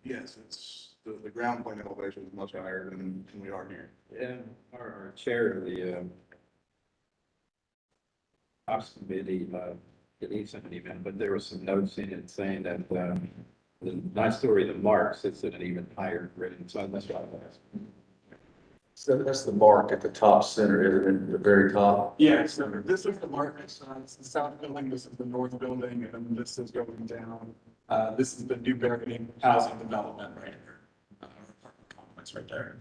yes, it's, the ground plane elevation is much higher than we are here. And our chair of the Ops committee, he sent an email, but there was some notes in it saying that the 9-story, the mark sits at an even higher grade, so that's why I asked. So that's the mark at the top center, isn't it, the very top? Yeah, so this is the market sign, it's the south building, this is the north building, and this is going down. This is the Newberry housing development right here. Apartment complex right there.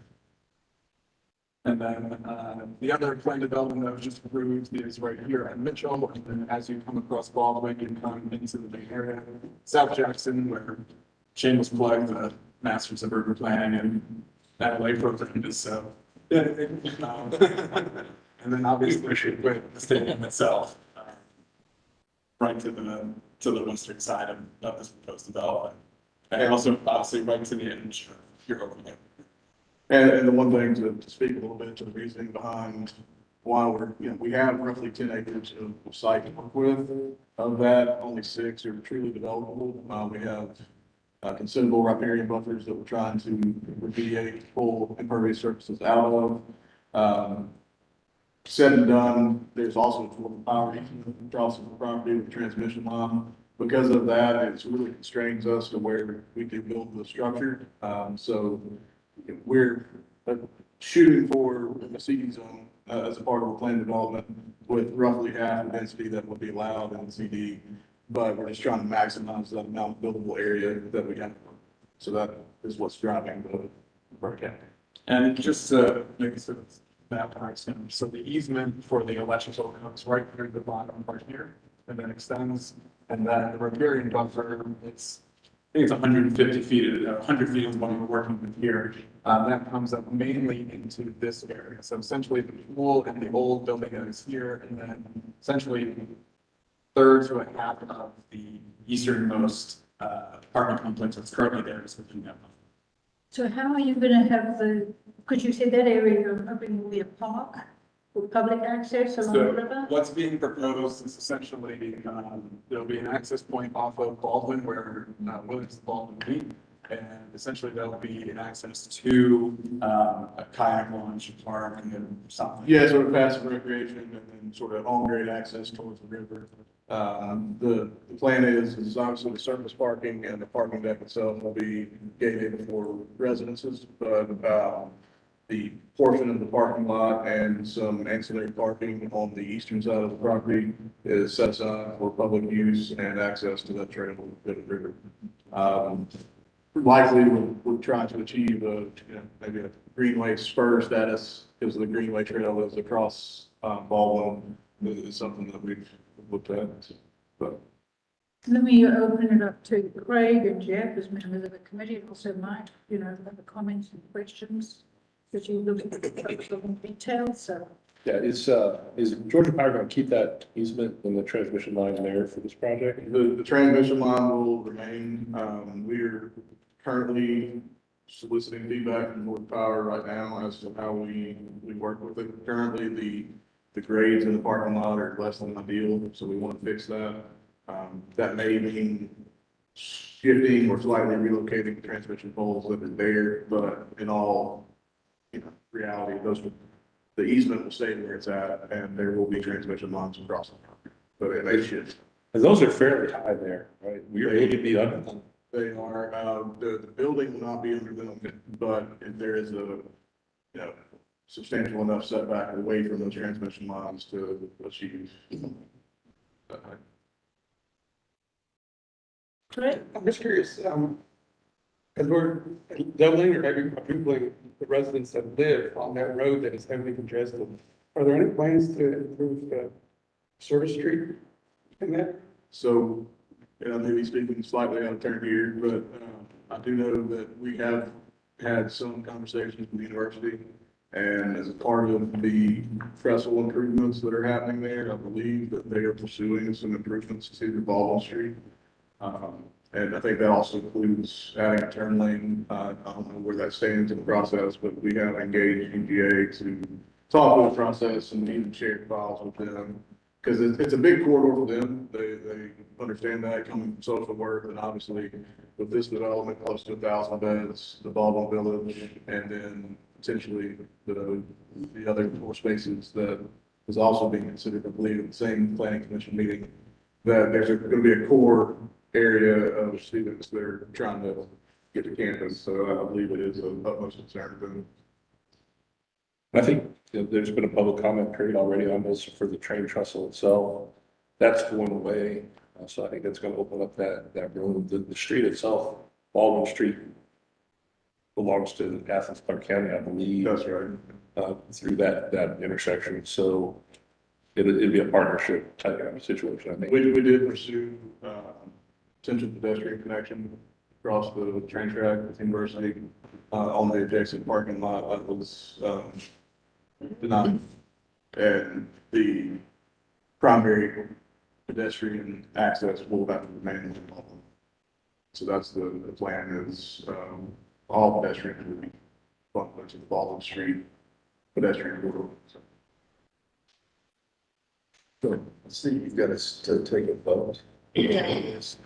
And then, the other planned development that was just approved is right here at Mitchell, and then as you come across Baldwin, you come into the main area, South Jackson, where shameless plug, the Masters of Urban Planning and that LA program is, so. And then obviously with the stadium itself, right to the western side of this proposed development. And also obviously right to the edge of your overlay. And the one thing to speak a little bit to the reasoning behind why we have roughly 10 acres of site to work with. Of that, only 6 are truly developable. We have considerable riparian buffers that we're trying to remediate, pull impervious surfaces out of. Said and done, there's also a power easement across the property with transmission line. Because of that, it really constrains us to where we can build the structure. So we're shooting for a CD zone as a part of a planned development with roughly half the density that would be allowed in the CD. But we're just trying to maximize that amount of buildable area that we have. So that is what's driving the breakout. And just to make sure that part, so the easement for the electrical comes right through the bottom part here and then extends. And then the riparian buffer, I think it's 150 feet, 100 feet is what we're working with here. That comes up mainly into this area. So essentially the pool and the old building is here, and then essentially third to a half of the easternmost apartment complex that's currently there is within that buffer. So how are you going to have could you say that area you're hoping will be a park for public access along the river? What's being proposed is essentially, there'll be an access point off of Baldwin where Williams and Baldwin meet. And essentially there'll be an access to a kayak launch, park, and then something. Yeah, sort of passive recreation and then sort of on-grade access towards the river. The plan is obviously the surface parking and the parking deck itself will be gated for residences, but the portion of the parking lot and some ancillary parking on the eastern side of the property is set aside for public use and access to that trail to the river. Likely we'll try to achieve maybe a greenway spur status because the greenway trail is across Baldwin. Is something that we've looked at, but. Let me open it up to Craig and Jeff as members of the committee, and also Mike, have the comments and questions, because you look at the detail, so. Yeah, is Georgia Power going to keep that easement and the transmission line there for this project? The transmission line will remain. We're currently soliciting feedback from Georgia Power right now as to how we work with it. Currently, the grades in the parking lot are less than ideal, so we want to fix that. That may mean shifting or slightly relocating the transmission poles that are there, but in all reality, the easement will stay where it's at, and there will be transmission lines across the property, but it may shift. And those are fairly high there, right? We're able to be under them. They are, the building will not be under them, but if there is a, substantial enough setback away from those transmission lines to achieve that height. Great. I'm just curious, because we're doubling or maybe quadrupling the residents that live on that road that is heavily congested. Are there any plans to improve the service street in that? So, and I may be speaking slightly out of turn here, but I do know that we have had some conversations with the university. And as a part of the trestle improvements that are happening there, I believe that they are pursuing some improvements to the Baldwin Street. And I think that also includes adding a turn lane. I don't know where that stands in the process, but we have engaged UGA to talk about the process and even share files with them. Because it's a big corridor for them. They understand that coming from social work, and obviously with this development, close to 1,000 beds, the Baldwin Village, and then potentially the other 4 spaces that is also being considered, I believe, at the same planning commission meeting, that there's going to be a core area of students that are trying to get to campus. So I believe it is of utmost concern to them. I think there's been a public comment period already on this for the train trestle itself. That's going away. So I think that's going to open up that road. The street itself, Baldwin Street, belongs to Athens-Clarke County, I believe. That's right. Through that intersection. So it'd be a partnership type of situation, I think. We did pursue potential pedestrian connection across the train track with the university on the adjacent parking lot. That was denied. And the primary pedestrian access will have to remain in the Baldwin. So that's the plan is all pedestrians will be bumped into the Baldwin Street pedestrian corridor. So, see, you've got us to take a vote. Let's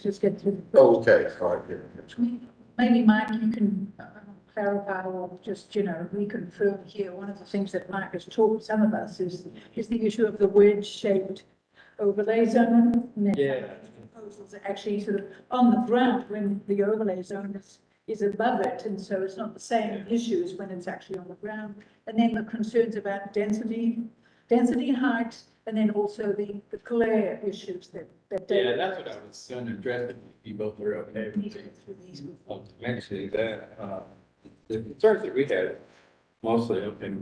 just get through. the- Oh, okay, all right, here. Maybe, Mike, you can clarify or just, reconfirm here. One of the things that Mike has taught some of us is the issue of the wedge-shaped overlay zone. And then Yeah. Proposals are actually sort of on the ground when the overlay zone is above it, and so it's not the same issue as when it's actually on the ground. And then the concerns about density, height, and then also the glare issues that. Yeah, that's what I was going to address, if you both are okay with Need to me. go through these. Mentioning that, the concerns that we had mostly, okay,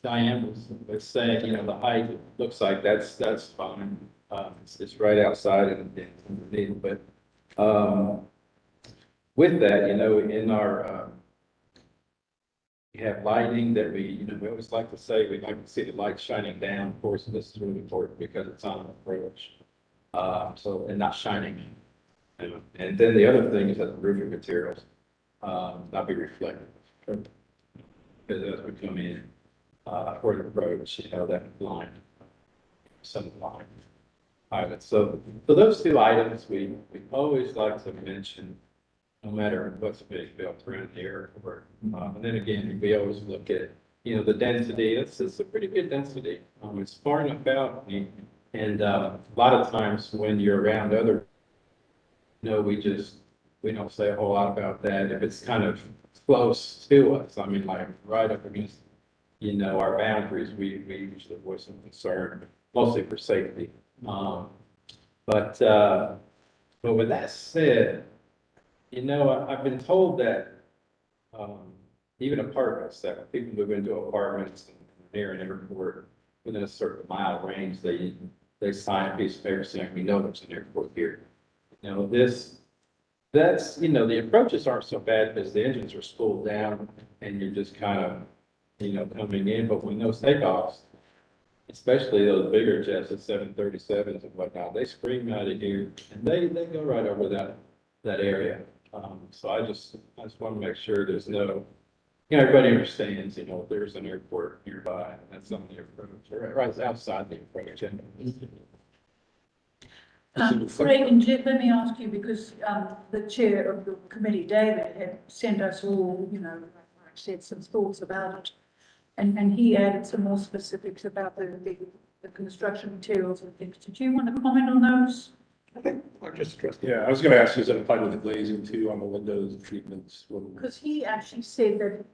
Diane was saying, the height looks like that's fine. It's right outside and underneath, but, with that, in our, we have lighting that we always like to say, we like to see the light shining down. Of course, this is really important because it's on the approach. And not shining. And then the other thing is that the roofing materials, not be reflective. Because as we come in, for the approach, that line, some line. All right, so those 2 items, we always like to mention, no matter what's being built around here, and then again, we always look at, the density. It's a pretty good density. It's far enough out, and a lot of times when you're around other, we don't say a whole lot about that if it's kind of close to us. I mean, like right up against, our boundaries, we usually voice some concern, mostly for safety. But with that said, I've been told that, even apartments, that when people move into apartments near an airport, within a certain mile range, they sign a piece of paper saying, we know there's an airport here. The approaches aren't so bad because the engines are spooled down and you're just kind of, coming in, but when those takeoffs, especially those bigger jets, the 737s and whatnot, they scream out of here and they go right over that area. So I just want to make sure there's no, everybody understands, there's an airport nearby, and that's on the approach, right outside the approach. Craig and Jeff, let me ask you, because the chair of the committee, David, had sent us all, like I said, some thoughts about it. And he added some more specifics about the construction materials and things. Did you want to comment on those? I think I just addressed. Yeah, I was going to ask, does that apply to the glazing too on the windows and treatments? Because he actually said that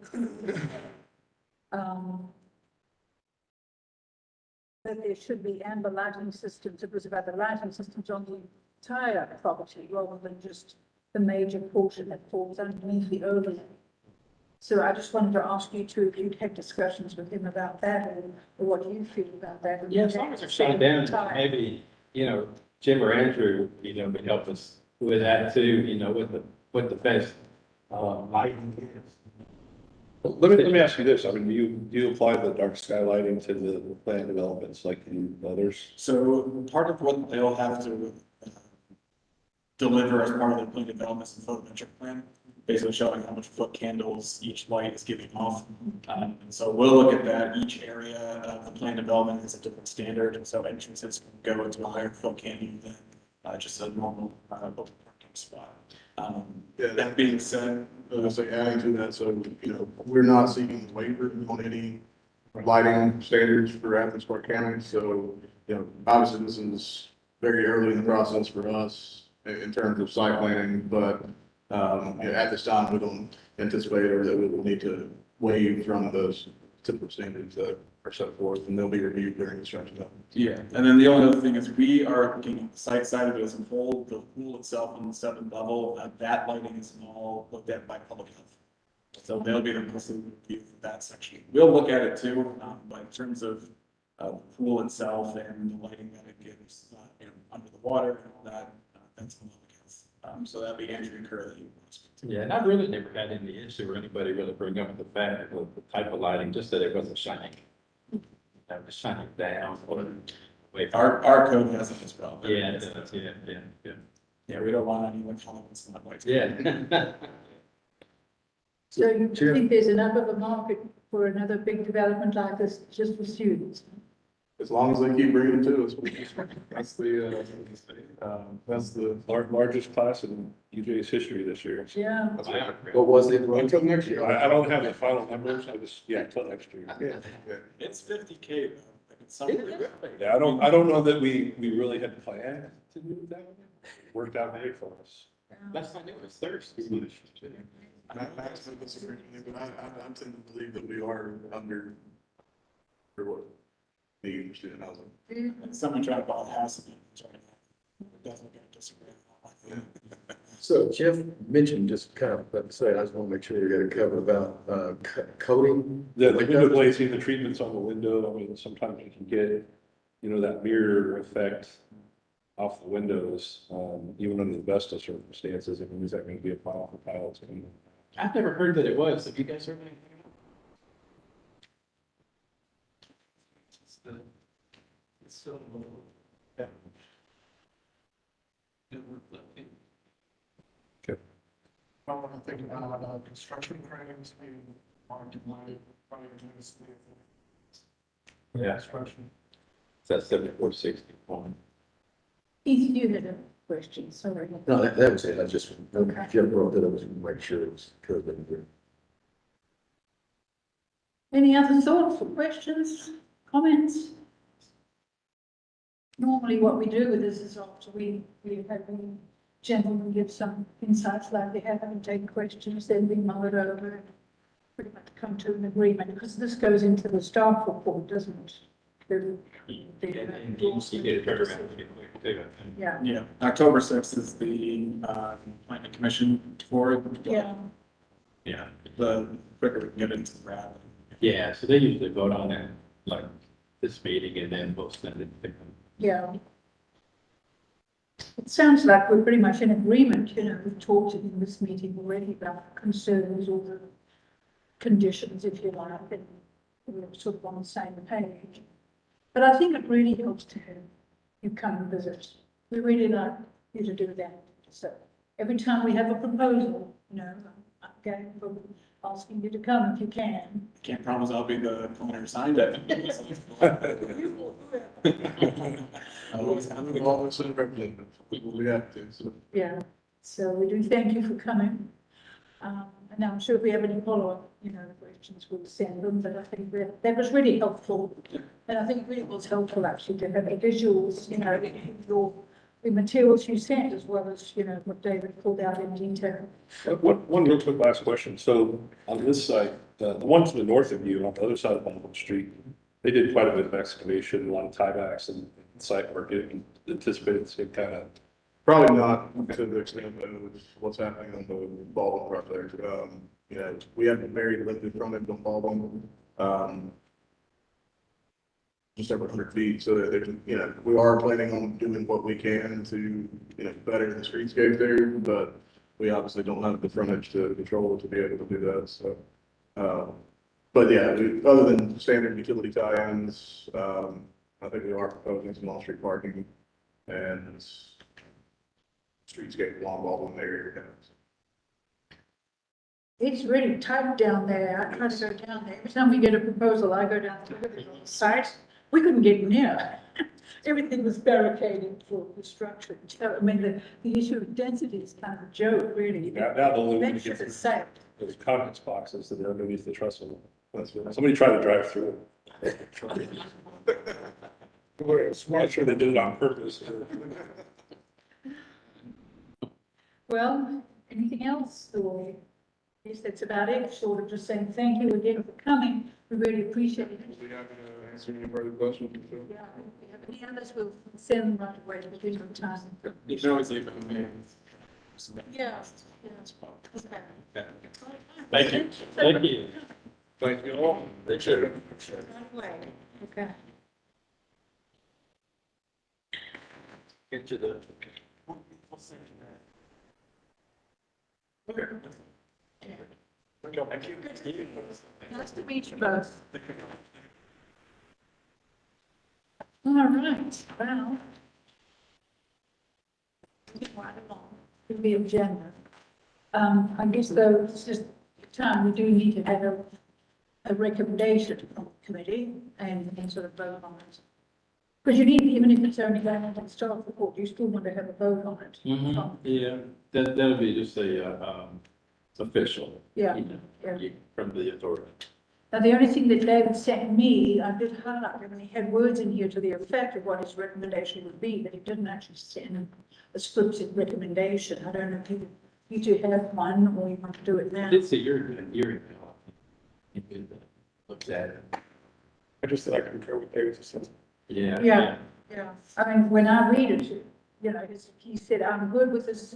that there should be amber lighting systems. It was about the lighting systems on the entire property rather than just the major portion that falls underneath the overlay. So I just wanted to ask you two if you'd had discussions with him about that or what you feel about that. Yeah, as long as they're shut down, maybe, Jim or Andrew, would help us with that too, what the best, lighting is. Well, let me ask you this, I mean, do you apply the dark sky lighting to the planned developments like in others? So part of what they'll have to deliver as part of their plan development is a photometric plan, basically showing how much foot candles each light is giving off. And so we'll look at that. Each area of the plan development has a different standard, and so entrances can go into a higher foot candle than just a normal open parking spot. That being said, I say adding to that, so, we're not seeking waiver on any lighting standards for Athens-Clarke County, so, obviously this is very early in the process for us in terms of site planning, but, at this time, we don't anticipate or that we will need to waive from those typical standards that are set forth, and they'll be reviewed during construction. yeah, and then the only other thing is we are looking at the site side of it as a whole, the pool itself on the 7th level, that lighting is all looked at by public health. So they'll be the person review for that section. We'll look at it too, but in terms of the pool itself and the lighting that it gives, under the water and all that, that's public health. So that'll be Andrew and Curly. Yeah, and I've really never had any issue or anybody really bring up the fact of the type of lighting, just that it wasn't shining. That was shining down or away from. Our code has it as well. Yeah, it does, yeah. Yeah, we don't want anyone calling us not white. Yeah. So you Sure. think there's enough of a market for another big development like this just for students? As long as they keep bringing them to us, that's the, Largest class in UJ's history this year. Yeah. What was it? until next year. I don't have the final numbers, until next year. Yeah. It's 50K though. Like it's something. Yeah, I don't know that we really had planned to do it that way. It worked out great for us. Last time it was Thursday. Max may disagree with me, but I tend to believe that we are under, for what, need for student housing. Someone trying to buy a house and definitely gonna disagree. So Jeff mentioned just kind of, let's say, I just want to make sure you got it covered about, coating. The window glazing, the treatments on the window, I mean, sometimes you can get, that mirror effect off the windows, even under the best of circumstances. I mean, is that going to be a problem for pilots? I've never heard that it was. Have you guys heard anything? It's still. Yeah. I want to think about construction cranes being marked in my, probably Yeah. construction. That's 7461. Keith, you had a question, sorry. No, that was it. I just, Okay. Jeff brought that up, I was going to make sure it was covered. Any other thoughts or questions, comments? Normally what we do with this is after we have the gentlemen give some insights like they have and take questions, then we mull it over and pretty much come to an agreement, because this goes into the staff report, doesn't it? And you get it turned around pretty quick too. Yeah, Yeah, October 6th is the planning commission for it. yeah. Yeah. The quicker we can get into the wrap. Yeah, so they usually vote on it, like this meeting, and then we'll send it to them. Yeah. It sounds like we're pretty much in agreement, we've talked in this meeting already about concerns or the conditions, if you like, and we're sort of on the same page. But I think it really helps to have you come and visit. We really like you to do that. So every time we have a proposal, I'm going for asking you to come if you can. Can't promise I'll be the planner signed it. I'm involved with city representatives. We have to, so. Yeah, so we do thank you for coming. And now I'm sure if we have any follow-up, questions, we'll send them, but I think that was really helpful. And I think it really was helpful actually to have the visuals, the materials you sent as well as, what David pulled out in detail. One real quick last question. So on this side, the one to the north of you, on the other side of Baldwin Street, They did quite a bit of excavation, a lot of tiebacks and site work, getting anticipated to kind of. Probably not to the extent of what's happening on the Baldwin project. You know, we have a very limited frontage on Baldwin. Just several hundred feet, so that there's, you know, we are planning on doing what we can to, you know, better the streetscape there, but we obviously don't have the frontage to control to be able to do that, so. But yeah, other than standard utility tie-ins, I think we are proposing some on-street parking and streetscape along Baldwin area. It's really tight down there. I try to go down there. Every time we get a proposal, I go down to the site. We couldn't get near. Everything was barricaded for construction. So, I mean, the issue of density is kind of a joke, really. Now the only way to Make sure get it's safe. those comments boxes that are underneath the trestle. That's what. Somebody tried to drive through it. I'm sure they did it on purpose. Well, anything else? Or yes, that's about it. Short of just saying thank you again for coming. We really appreciate it. We happy to answer any further questions. Yeah, if we have any others, we'll send them right away because we have time. You can always leave it with me. Yeah. Yeah. Thank you. Thank you. Thank you all. Appreciate it. Right away. Okay. Get to the. Okay. Thank you. Nice to meet you both. All right, well. Right along to the agenda. I guess though, it's just time, we do need to have a recommendation from the committee and sort of vote on it. Because you need, even if it's only going on the staff report, you still want to have a vote on it. Yeah, that'll be just a, official. Yeah, you know, yeah. From the authority. Now, the only thing that David sent me, I did highlight, I mean, he had words in here to the effect of what his recommendation would be, but he didn't actually send a scripted recommendation. I don't know if you two have one or you want to do it now. I did see your email. You did that. Looked at it. I just thought I concur with David. Yeah. Yeah. Yeah, I mean, when I read it, you know, he said, I'm good with this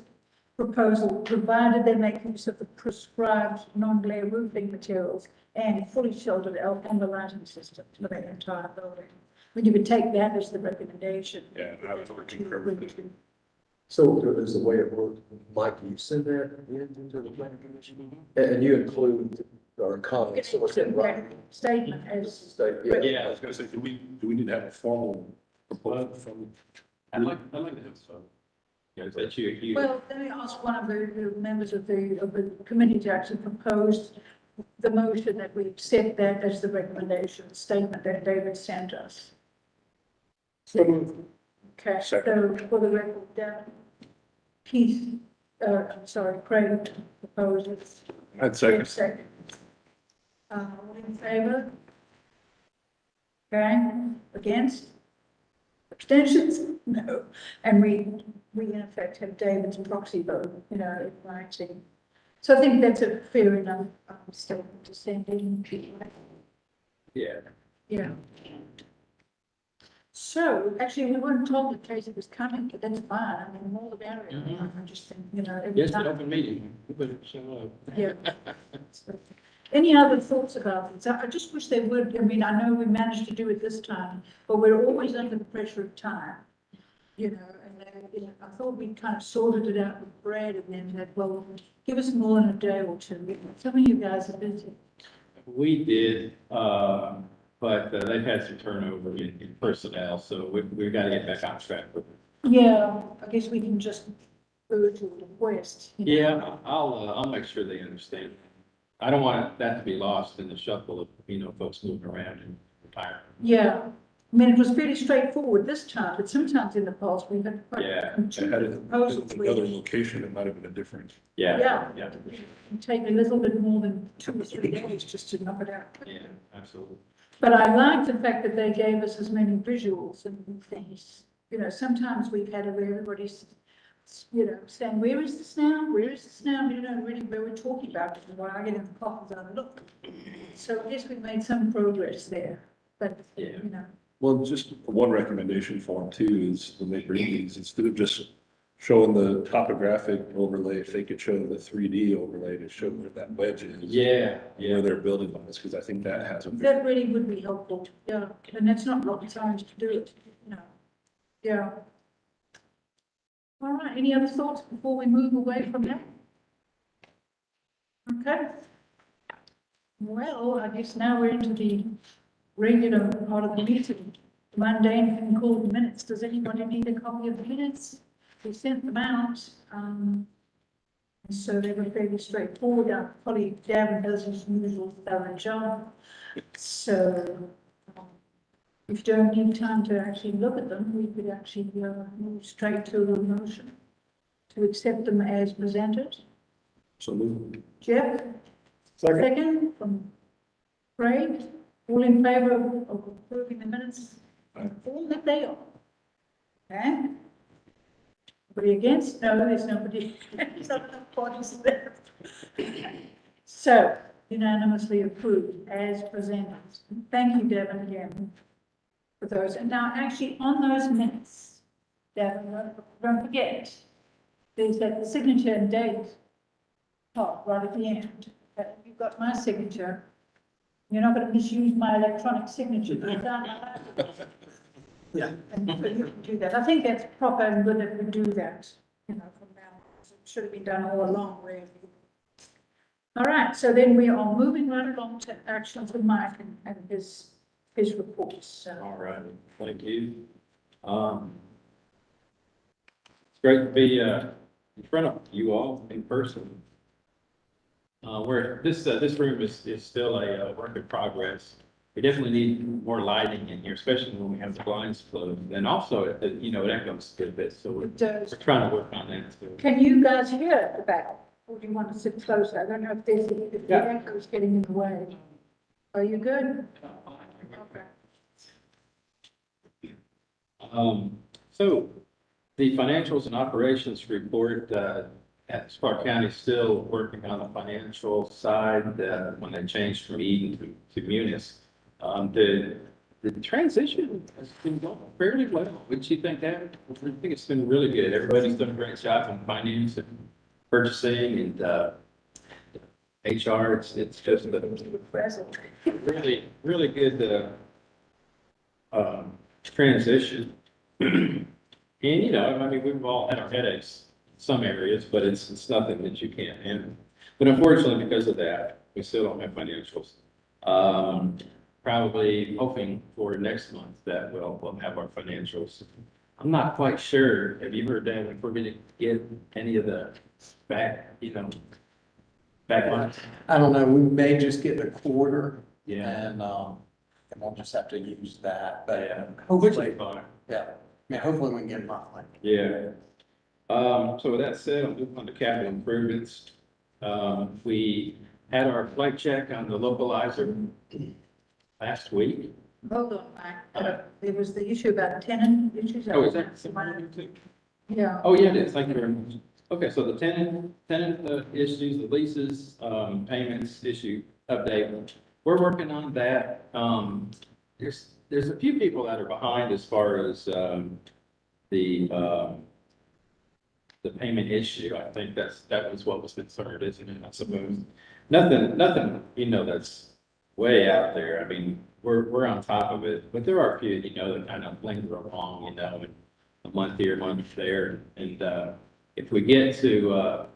proposal, provided they make use of the prescribed non-glare roofing materials and fully sheltered and the lighting system for the entire building. But you could take that as the recommendation. Yeah, I would concur with it. So is the way it works, Mike, you send that into the planning commission? And you include our comments. It's a statement as, Yeah. I was gonna say, do we need to have a formal proposal from? I'd like to have some. Yeah, that you. well, let me ask one of the members of the committee to actually propose the motion that we accept that as the recommendation statement that David sent us. Okay, so for the record, Keith, I'm sorry, Craig proposes. I'd second. Second. All in favor? Okay, against? Abstentions? No. And we in effect have David's proxy vote, you know, in writing. So I think that's a fair enough statement to send in. Yeah. Yeah. So, actually, we weren't told in case it was coming, but that's fine. I mean, more the merrier. I just think, you know, every Yes, an time. open meeting. You better show up. Yeah. Any other thoughts about this? I just wish they would, I mean, I know we managed to do it this time, but we're always under the pressure of time. You know, and you know, I thought we kind of sorted it out with Brad and then that, well, give us more than a day or two. Some of you guys are busy. We did, but they've had some turnover in personnel, so we've got to get back on track with it. Yeah, I guess we can just urge or request. You know. Yeah, I'll make sure they understand. I don't want that to be lost in the shuffle of, you know, folks moving around and retiring. Yeah, I mean, it was fairly straightforward this time, but sometimes in the past, we've had quite Yeah, two Had it proposals been where another location, it might have been a different. Yeah. Yeah. Yeah, it take a little bit more than 2 or 3 days just to knock it out. yeah, absolutely. But I like the fact that they gave us as many visuals and things. You know, sometimes we've had everybody's, you know, saying, where is this now? Where is this now? You know, really, where we're talking about it. And when I get in the pockets, I look. So I guess we've made some progress there. but, Yeah. you know. Well, just one recommendation for them too is when they bring these, instead of just showing the topographic overlay, if they could show the 3D overlay to show where that wedge is. Yeah, Where they're building on this, because I think that has a. That really would be helpful, yeah, and that's not rocket science to do it, you know, yeah. All right, any other thoughts before we move away from that? Okay. Well, I guess now we're into the regular part of the meeting, the mundane thing called minutes. Does anybody need a copy of the minutes? We sent them out, so they were fairly straightforward. Our colleague Gavin does his usual thorough job. So if you don't need time to actually look at them, we could actually move straight to a motion to accept them as presented. So move. Jeff? Second from Craig. All in favor of approving the minutes? Aye. All that they are. Okay? Anybody against? No, there's nobody. There's not enough bodies there. So unanimously approved as presented. Thank you, Devin, again for those. And now actually on those minutes, Devin, don't forget, there's that signature and date part right at the end. You've got my signature. You're not going to misuse my electronic signature. Yeah. And so you can do that. I think that's proper and good that we do that, you know, from now on. It should have been done all along, really. All right, so then we are moving right along to actions with Mike and his reports. So. All right, thank you. It's great to be in front of you all in person. Where this room is still a work in progress. We definitely need more lighting in here, especially when we have the blinds closed. And also, it echoes a good bit, so we're trying to work on that too. Can you guys hear the bell? Or do you want to sit closer? I don't know if the echo is getting in the way. Are you good? Okay. So the financials and operations report, Athens-Clarke County is still working on the financial side, when they changed from Eden to Munis. The transition has been going fairly well. Wouldn't you think that? I think it's been really good. Everybody's done a great job in finance and purchasing and, HR. It's just a really, really good, transition. And, I mean, we've all had our headaches in some areas, but it's nothing that you can't handle. But unfortunately, because of that, we still don't have financials. Probably hoping for next month that we'll have our financials. I'm not quite sure. Have you heard that if we're gonna get any of the back lines? I don't know, we may just get a quarter Yeah. and we'll just have to use that, but Yeah. hopefully, Fine. yeah. I mean, hopefully we can get monthly. Yeah. So with that said, I'll move on to capital improvements. We had our flight check on the localizer last week. Hold on, Mike. There was the issue about tenant issues. Oh, is that something too? Yeah. Oh, yeah, it is. Thank you very much. Okay, so the tenant issues, the leases, payments issue update. We're working on that. There's a few people that are behind as far as, the payment issue. I think that was what was concerned, isn't it? I suppose. Nothing, that's way out there. I mean, we're on top of it, but there are a few, that kind of linger along, and a month here, a month there. And, if we get to, a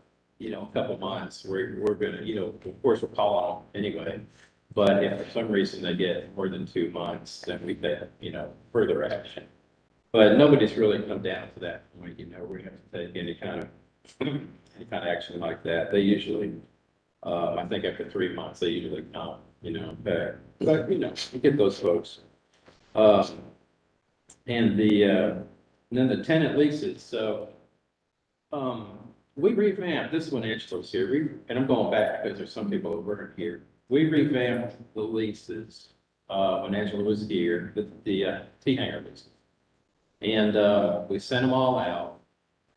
couple months, we're gonna, of course, we'll call on them anyway. But if for some reason they get more than 2 months, then we get, further action. But nobody's really come down to that point, where we have to take any kind of action like that. They usually, I think after 3 months, they usually come, back. But, we get those folks. And then the tenant leases, so, we revamped, this when Angela's here, and I'm going back because there's some people that weren't here. We revamped the leases, when Angela was here, the T-hanger leases. And, we sent them all out.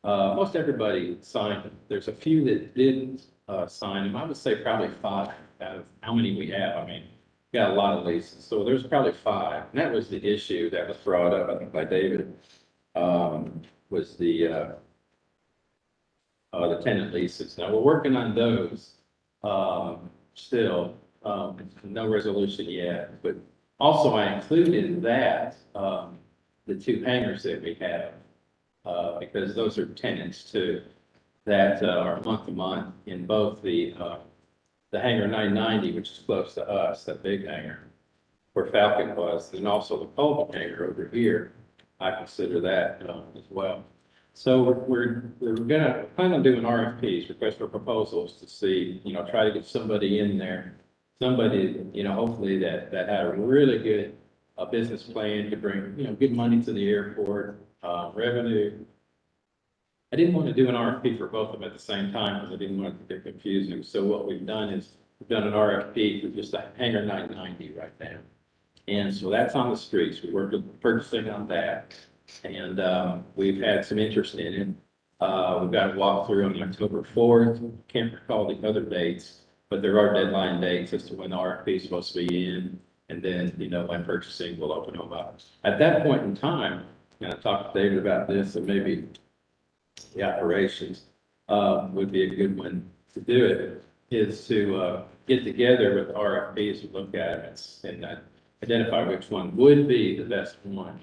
Most everybody signed them. There's a few that didn't, sign them. I would say probably 5 out of how many we have. I mean, got a lot of leases, so there's probably 5. And that was the issue that was brought up, I think, by David, was the tenant leases. Now, we're working on those, still, no resolution yet, but also I included in that, the 2 hangars that we have, because those are tenants too, that are month to month in both the hangar 990, which is close to us, that big hangar, where Falcon was, and also the Colby hangar over here. I consider that as well. So we're gonna plan on doing RFPs, request for proposals, to see, try to get somebody in there. Somebody, hopefully that had a really good business plan to bring, good money to the airport, revenue. I didn't want to do an RFP for both of them at the same time because I didn't want it to get confusing. So what we've done is we've done an RFP for just a hangar 990 right now. And so that's on the streets. We worked with purchasing on that. And we've had some interest in it. We've got a walkthrough on October 4th. Can't recall the other dates, but there are deadline dates as to when the RFP is supposed to be in. And then, when purchasing will open them up. At that point in time, and I talked to David about this, and maybe the operations would be a good one to do it, is to get together with RFPs and look at it and identify which one would be the best one,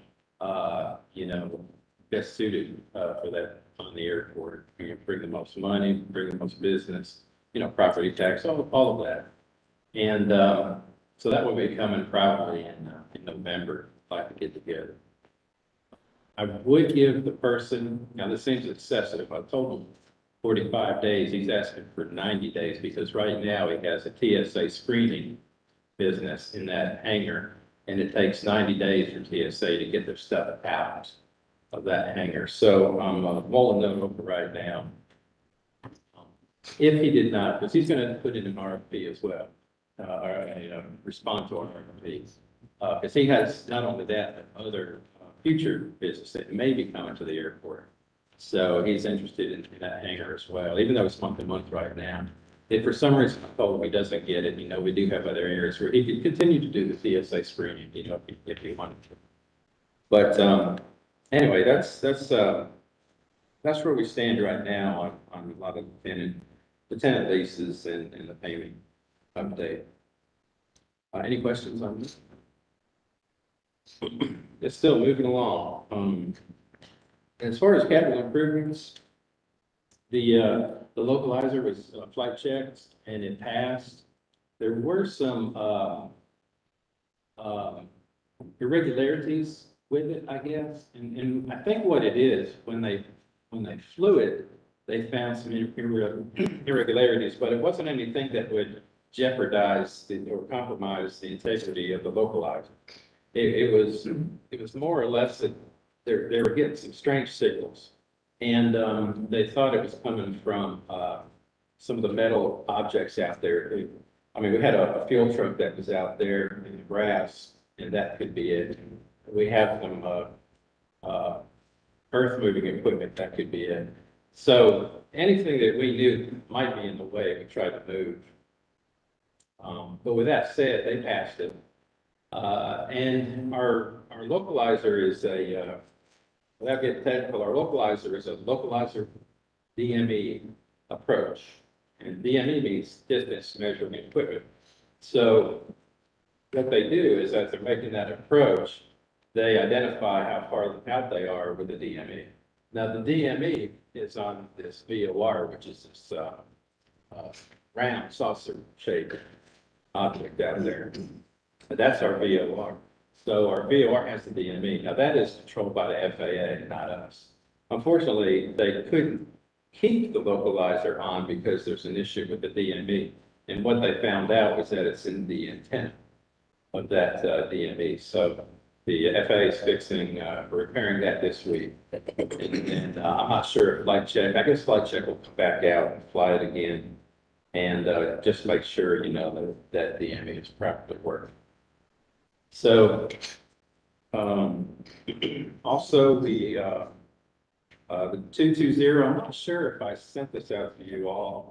best suited for that on the airport. Bring the most money, bring the most business, property tax, all of that. And so that will be coming probably in November, if I could get together. I would give the person, now this seems excessive, I told him 45 days, he's asking for 90 days, because right now he has a TSA screening business in that hangar, and it takes 90 days for TSA to get their stuff out of that hangar. So I'm mulling that over right now. If he did not, because he's gonna put in an RFP as well, or respond to our RFPs. Because he has not only that, but other future business that may be coming to the airport. So he's interested in that hangar as well, even though it's month to month right now. If for some reason I told him he doesn't get it, we do have other areas where he could continue to do the TSA screening, if he wanted to. But anyway, that's where we stand right now on a lot of the tenant leases and the payment update. Any questions on this? It's still moving along. As far as capital improvements, the localizer was flight checked and it passed. There were some irregularities with it, I guess. And I think what it is, when they flew it, they found some irregularities, but it wasn't anything that would jeopardize or compromise the integrity of the localizer. It was more or less that they were getting some strange signals, and they thought it was coming from some of the metal objects out there. We had a field truck that was out there in the grass, and that could be it. We have some earth moving equipment, that could be it. So anything that we knew might be in the way, we tried to move. But with that said, they passed it. And our localizer is without getting technical, our localizer is a localizer DME approach. And DME means distance measurement equipment. So what they do is, as they're making that approach, they identify how far out they are with the DME. Now, the DME is on this VOR, which is this round saucer-shaped object out there. That's our VOR. So our VOR has the DME. Now, that is controlled by the FAA, not us. Unfortunately, they couldn't keep the localizer on because there's an issue with the DME. And what they found out was that it's in the antenna of that DME. So the FAA is fixing, repairing that this week. And I'm not sure if flight check, I guess flight check will come back out and fly it again. And just make sure, that DME is properly working. So, also the 220, I'm not sure if I sent this out to you all,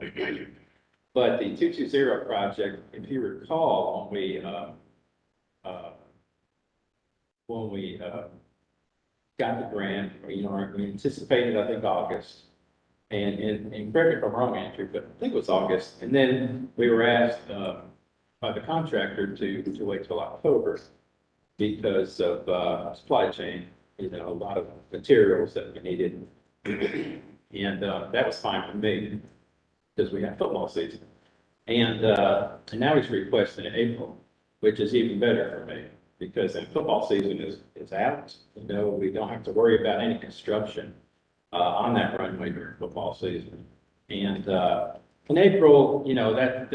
but the 220 project, if you recall, when we when we, got the grant, you know, we anticipated, I think, August. And correct me if I'm wrong, Andrew, but I think it was August. And then we were asked, by the contractor to wait till October because of, supply chain, you know, a lot of materials that we needed. And, that was fine for me because we had football season. And now he's requesting in April, which is even better for me because then football season is out. You know, we don't have to worry about any construction on that runway during football season. And in April, you know, that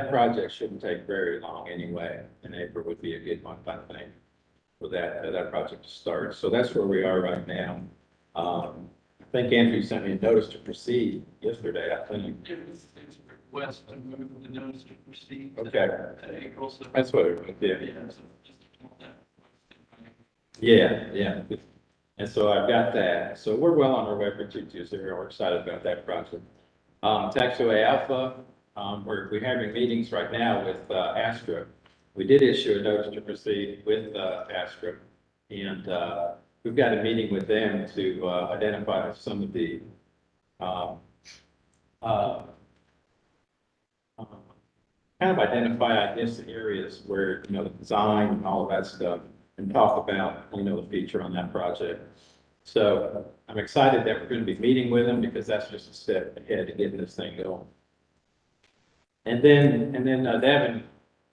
project shouldn't take very long anyway. And April would be a good month, I think, for that project to start. So that's where we are right now. I think Andrew sent me a notice to proceed yesterday, I think. Request to move the notice to proceed. Okay. To April, so. That's what it did. Yeah, so just want that. Yeah. And so I've got that. So we're well on our way for 220. We're excited about that project. Taxiway Alpha, we're having meetings right now with Astra. We did issue a notice to proceed with Astra. And we've got a meeting with them to identify some of the kind of identify, I guess, the areas where, you know, the design and all of that stuff, and talk about, you know, the future on that project. So I'm excited that we're going to be meeting with them because that's just a step ahead to getting this thing going. And then Devin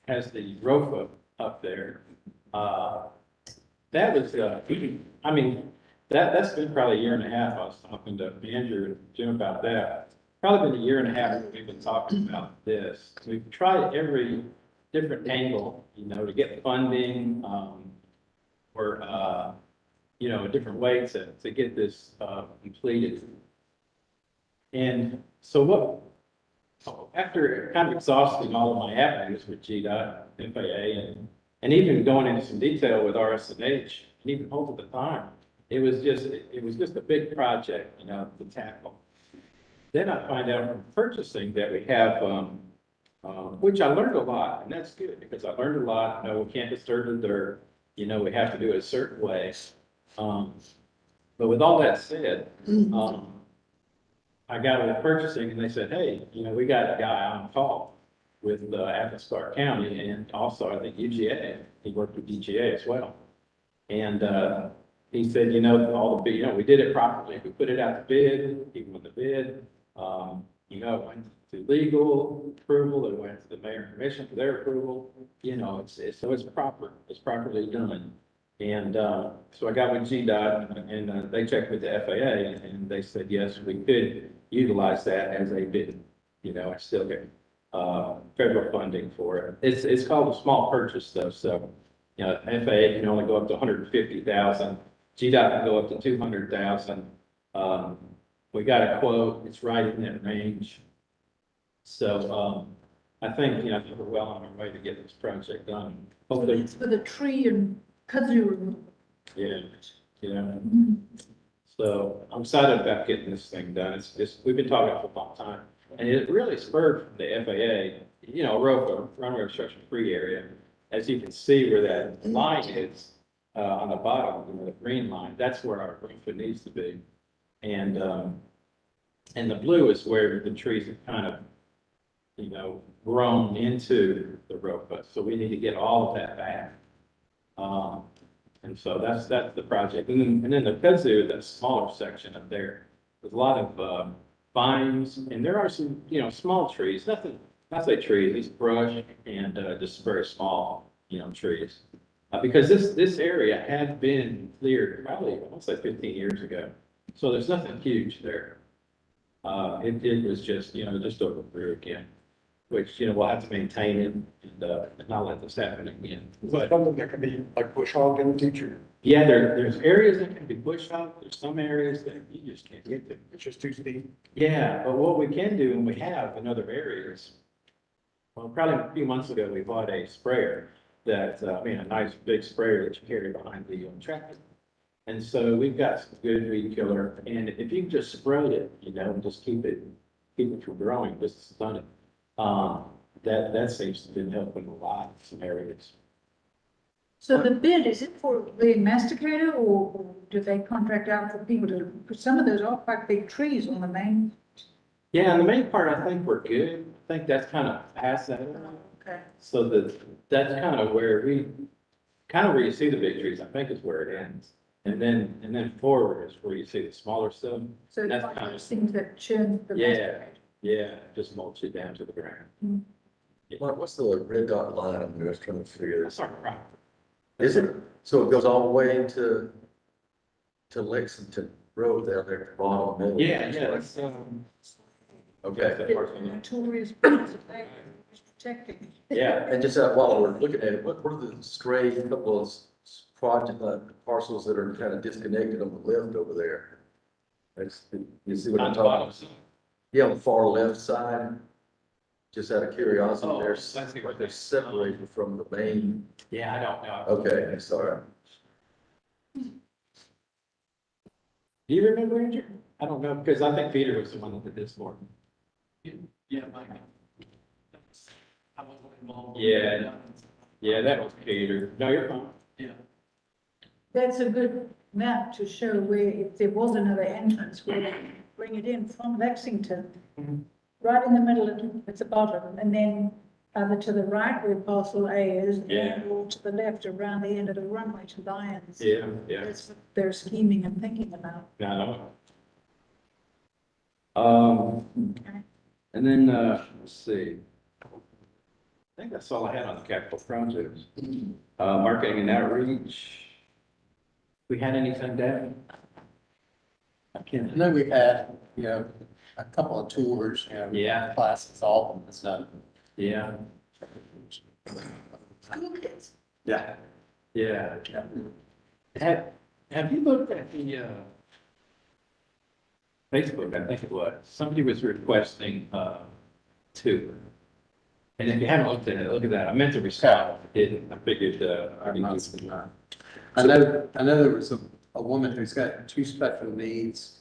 has the ROFA up there. That was, I mean, that's been probably a year and a half. I was talking to Andrew and Jim about that. Probably been a year and a half that we've been talking about this. We've tried every different angle, you know, to get funding, or, you know, a different way to get this, completed. And so after kind of exhausting all of my avenues with GDOT, FAA, and even going into some detail with RSNH, and even hold at the time, it was just a big project, you know, to tackle. Then I find out from purchasing that we have, which I learned a lot, and that's good because I learned a lot. No, we can't disturb the dirt. You know, we have to do it a certain way. But with all that said, I got with purchasing and they said, hey, you know, we got a guy on call with Athens-Clarke County and also I think UGA. He worked with UGA as well. And he said, you know, we did it properly. We put it out to bid. He won the bid. You know, it went to legal approval. It went to the mayor and commission for their approval. You know, so it's proper. It's properly done. And so I got with GDOT and they checked with the FAA and they said, yes, we could utilize that as a bid. You know, I still get federal funding for it. It's called a small purchase though. So, you know, FAA can only go up to 150,000. GDOT can go up to 200,000. We got a quote, it's right in that range. So, I think, you know, we're well on our way to get this project done. Hopefully, It's for the tree and kudzu removal. yeah, you know. So I'm excited about getting this thing done. We've been talking for a long time. And it really spurred from the FAA, you know, runway obstruction free area. As you can see where that line is, on the bottom, you know, the green line, that's where our ROFA needs to be. And the blue is where the trees have kind of, you know, grown into the ROFA. So we need to get all of that back. And so that's the project. And then the kudzu, that smaller section up there, there's a lot of vines, and there are some, you know, small trees, nothing, I say trees, these brush and just very small, you know, trees. Because this area had been cleared probably, I want to say 15 years ago. So there's nothing huge there. It was just, you know, just overgrew again, which, you know, we'll have to maintain it and not let this happen again. But Something that can be like bush hog in the future. yeah, there's areas that can be bush hogged. There's some areas that you just can't get to. It's just too steep. Yeah, but what we can do, and we have in other areas, well, probably a few months ago, we bought a sprayer that, a nice big sprayer that you carry behind the tractor. And so we've got some good weed killer, and if you can just spray it, you know, and just keep it from growing, just stun it. That seems to have been helping a lot in some areas. So the bid, is it for the masticator or do they contract out for people to, because some of those are quite big trees on the main. Yeah, and the main part, I think we're good. I think that's kind of past that. Okay. So that's kind of where where you see the big trees, I think is where it ends. And then forward is where you see the smaller stuff. So it's That's like kind of- those things that churn the Yeah. masticator. Yeah, just mulch it down to the ground. What's the red dot line? I'm just trying to figure That's this. our problem. Is it, so it goes all the way to Lexington Road down there at the bottom middle? Yeah, that's, Okay. that part's on the- Notorious plants that they was protecting. Yeah, And just while we're looking at it, what are the stray couple of project parcels that are kind of disconnected on the left over there? That's, you see what on I'm the talking bottom. about? Yeah, on the far left side, just out of curiosity, Oh, they're, I see what they're separated from the main. Yeah, I don't know. Okay, sorry. Do you remember, Andrew? I don't know, because I think Peter was the one that did this for me. Yeah, Mike. I was involved. Yeah. Yeah, that was Peter. No, you're fine. Yeah. That's a good map to show where, if there was another entrance, where they bring it in from Lexington, Mhm. right in the middle at the bottom, and then either to the right where parcel A is, Yeah. or to the left around the end of the runway to Lions. Yeah, yeah. That's what they're scheming and thinking about. I know. Okay. And then, let's see. I think that's all I had on the capital projects. Marketing and outreach. We had anything, Dad? I I can't. know we've had, a couple of tours, Yeah, classes, all of them, it's done. yeah, School kids. Yeah. yeah. Have you looked at the, Facebook, I think it was, somebody was requesting, two. And if you haven't looked at it, look at that. I meant to respond, I didn't. I figured, I'm not seeing that. I know there was a woman who's got two special needs,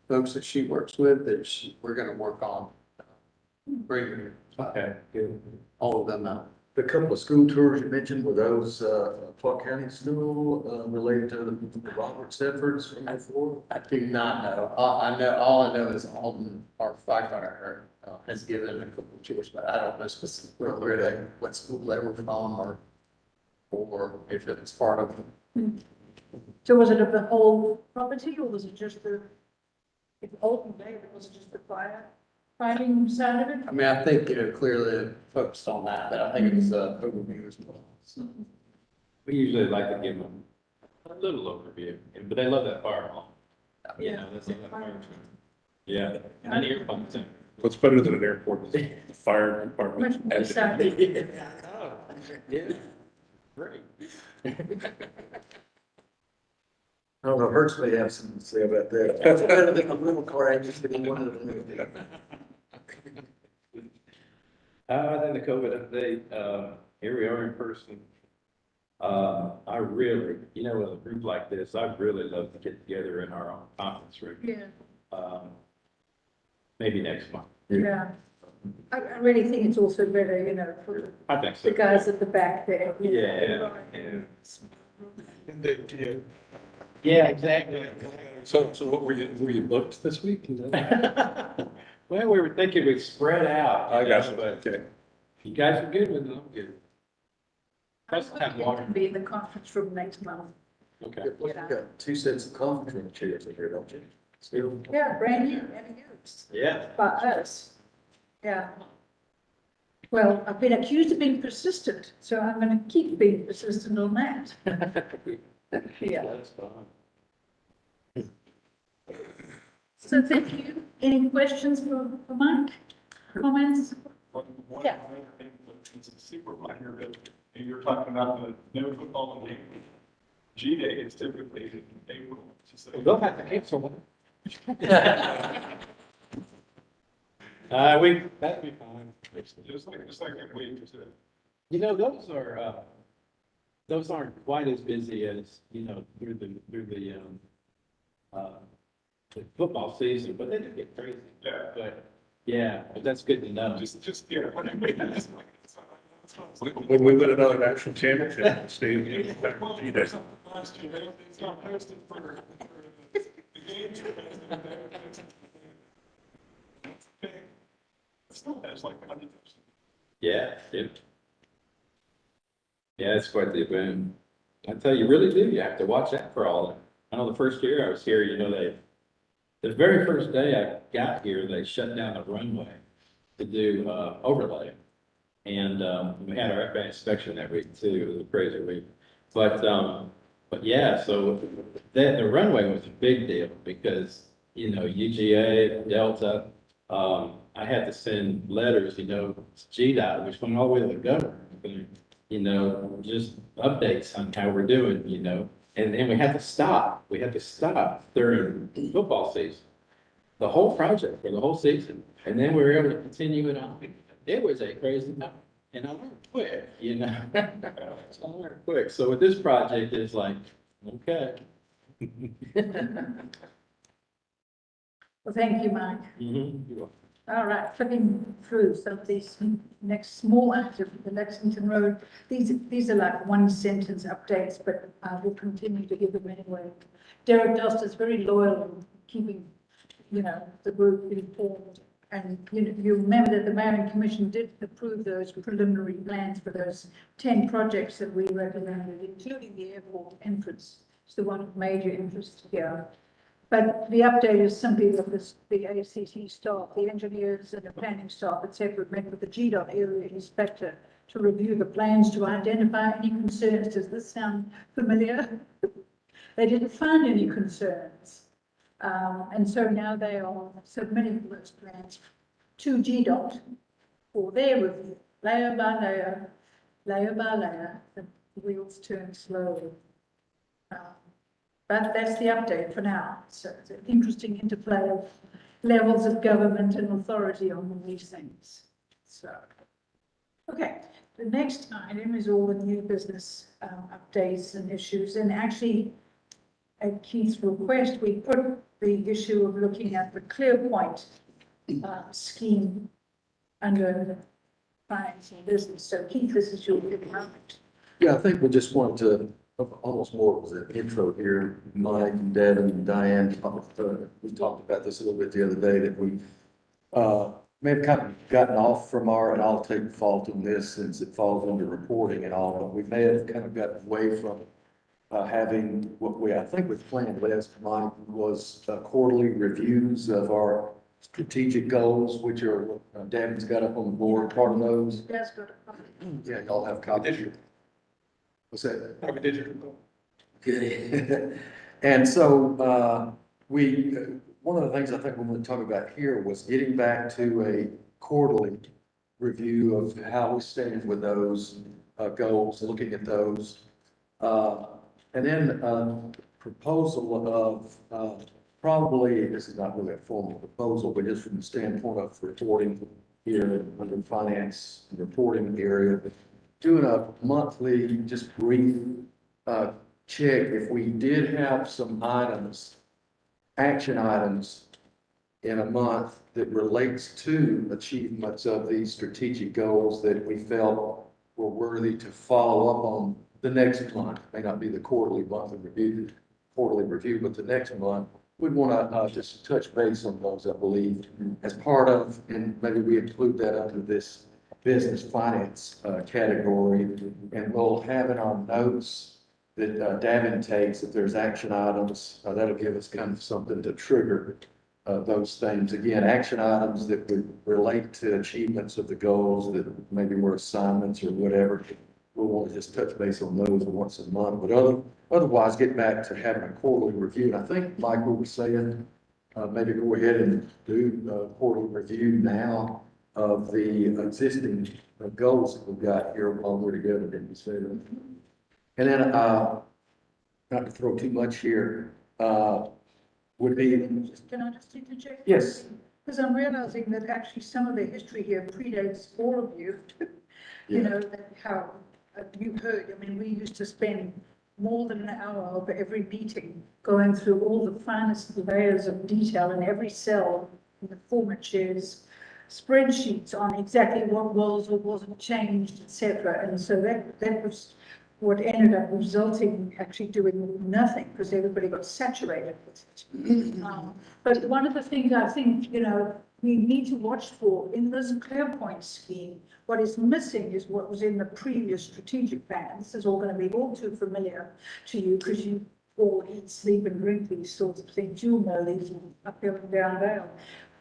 folks that she works with that we're gonna work on bringing Okay, good. all of them out. The couple of school tours you mentioned, were those, Clark County School, related to the Robert Stedfords from before? I do not know. All I know is Alden, our firefighter, has given a couple of tours, but I don't know specifically what school they were from or if it was part of. So was it of the whole property, or was it just the, if Alton David, was it just the fighting side of it? I mean, I think, clearly focused on that, but I think it's an overview as well. So, We usually like to give them a little overview, but they love that fire alarm. You know, that's that fire truck. Yeah, and then earphones too. What's better than an airport is the fire Much department. more and- exciting. Yeah, great. I don't know, Hertz may have something to say about that. That's better than a little car, I just didn't want to. Then the COVID update, here we are in person. I really, with a group like this, I'd really love to get together in our own conference room. Yeah, Maybe next month. yeah. I really think it's also better, for I think so. the guys at the back there. Yeah, yeah. Yeah. Yeah, exactly. So what were you booked this week? Is that- Well, we were thinking we'd spread out. I got you, But okay. if you guys are good with it, I'm good. Plus, have water. Be in the conference room next month. Okay. You've got two sets of conference room chairs in here, don't you? Still? Yeah, brand new, never used Yeah. by us. Yeah. Well, I've been accused of being persistent, so I'm going to keep being persistent on that. Yeah. That's fine. So thank you. Any questions for Mike? Comments? Yeah. It's a super minor, but you're talking about the no football and G Day is typically in April. They'll have to cancel one. That'd be fine. Just like a week or so. Those aren't quite as busy as, through the football season, but they do get crazy. Yeah. But, yeah, but that's good to know. Just, yeah. When we win another national championship, stadium, you know. Last year, it's not posted for the games. It still has like 100,000. Yeah, yeah. Yeah, it's quite the event. I tell you, really do. You have to watch out for all that. I know the first year I was here, the very first day I got here, they shut down the runway to do, overlay. And, we had our FAA inspection that week too. It was a crazy week. But yeah, so the runway was a big deal because, UGA, Delta, I had to send letters, to GDOT, which went all the way to the governor. Just updates on how we're doing, and we had to stop. We had to stop during football season, the whole project for the whole season. And then we were able to continue it on. It was a crazy time. And I learned quick, I learned quick. So with this project, it's like, okay. Well, thank you, Mike. Mhm. All right, flipping through some of these next small items, the Lexington Road, these are like one sentence updates, but I will continue to give them anyway. Derek Dust is very loyal in keeping, the group informed. And you remember that the Mayor and Commission did approve those preliminary plans for those 10 projects that we recommended, including the airport entrance. It's the one of major interest here. But the update is simply that the ACT staff, the engineers and the planning staff, etc., met with the GDOT area inspector to review the plans to identify any concerns. Does this sound familiar? They didn't find any concerns. And so now they are submitting those plans to GDOT for their review, layer by layer, the wheels turn slowly. But that's the update for now. So it's an interesting interplay of levels of government and authority on these things. So, okay, the next item is all the new business updates and issues. And actually, at Keith's request, we put the issue of looking at the ClearPoint scheme under finance and business. So Keith, this is your moment. Yeah, I think we just wanted to, almost more as an intro here, Mike and Devin and Diane, we talked about this a little bit the other day, that we may have kind of gotten off from and I'll take fault in this since it falls under reporting and all, but we may have kind of gotten away from having what I think was planned last month was quarterly reviews of our strategic goals, which are, Davin's got up on the board, part of those. That's good. Yeah, y'all have copies. What's that? Probably digital. Okay. And so one of the things I think we're going to talk about here was getting back to a quarterly review of how we stand with those goals, looking at those. And then proposal of probably, this is not really a formal proposal, but just from the standpoint of reporting here under finance and reporting area, doing a monthly, just brief check if we did have some items, action items in a month that relates to achievements of these strategic goals that we felt were worthy to follow up on the next month. May not be the quarterly review, but the next month. We'd want to just touch base on those, I believe, as part of, and maybe we include that under this business finance category, and we'll have in our notes that Davin takes, if there's action items, that'll give us kind of something to trigger those things. Again, action items that would relate to achievements of the goals that maybe were assignments or whatever. We'll want to just touch base on those once a month, but otherwise get back to having a quarterly review. And I think Michael was saying, maybe go ahead and do a quarterly review now of the existing goals that we've got here while we're together in December. And then, not to throw too much here, would be. Can I just interject? Yes. Because I'm realizing that actually some of the history here predates all of you. How you heard, I mean, we used to spend more than an hour over every meeting going through all the finest layers of detail in every cell in the former chairs. spreadsheets on exactly what was or wasn't changed, etc. And so that was what ended up resulting actually doing nothing because everybody got saturated with it. But one of the things I think, we need to watch for in this ClearPoint scheme, what is missing is what was in the previous strategic plan. This is all going to be all too familiar to you because you all eat, sleep and drink these sorts of things. You'll know these uphill and down vale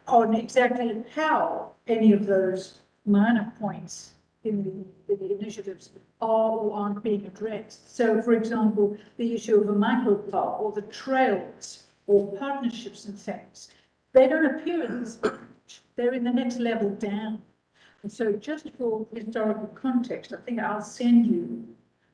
on exactly how any of those minor points in the initiatives are or aren't being addressed. So, for example, the issue of a micropark or the trails or partnerships and things, they don't appear in this page. They're in the next level down. And so just for historical context, I think I'll send you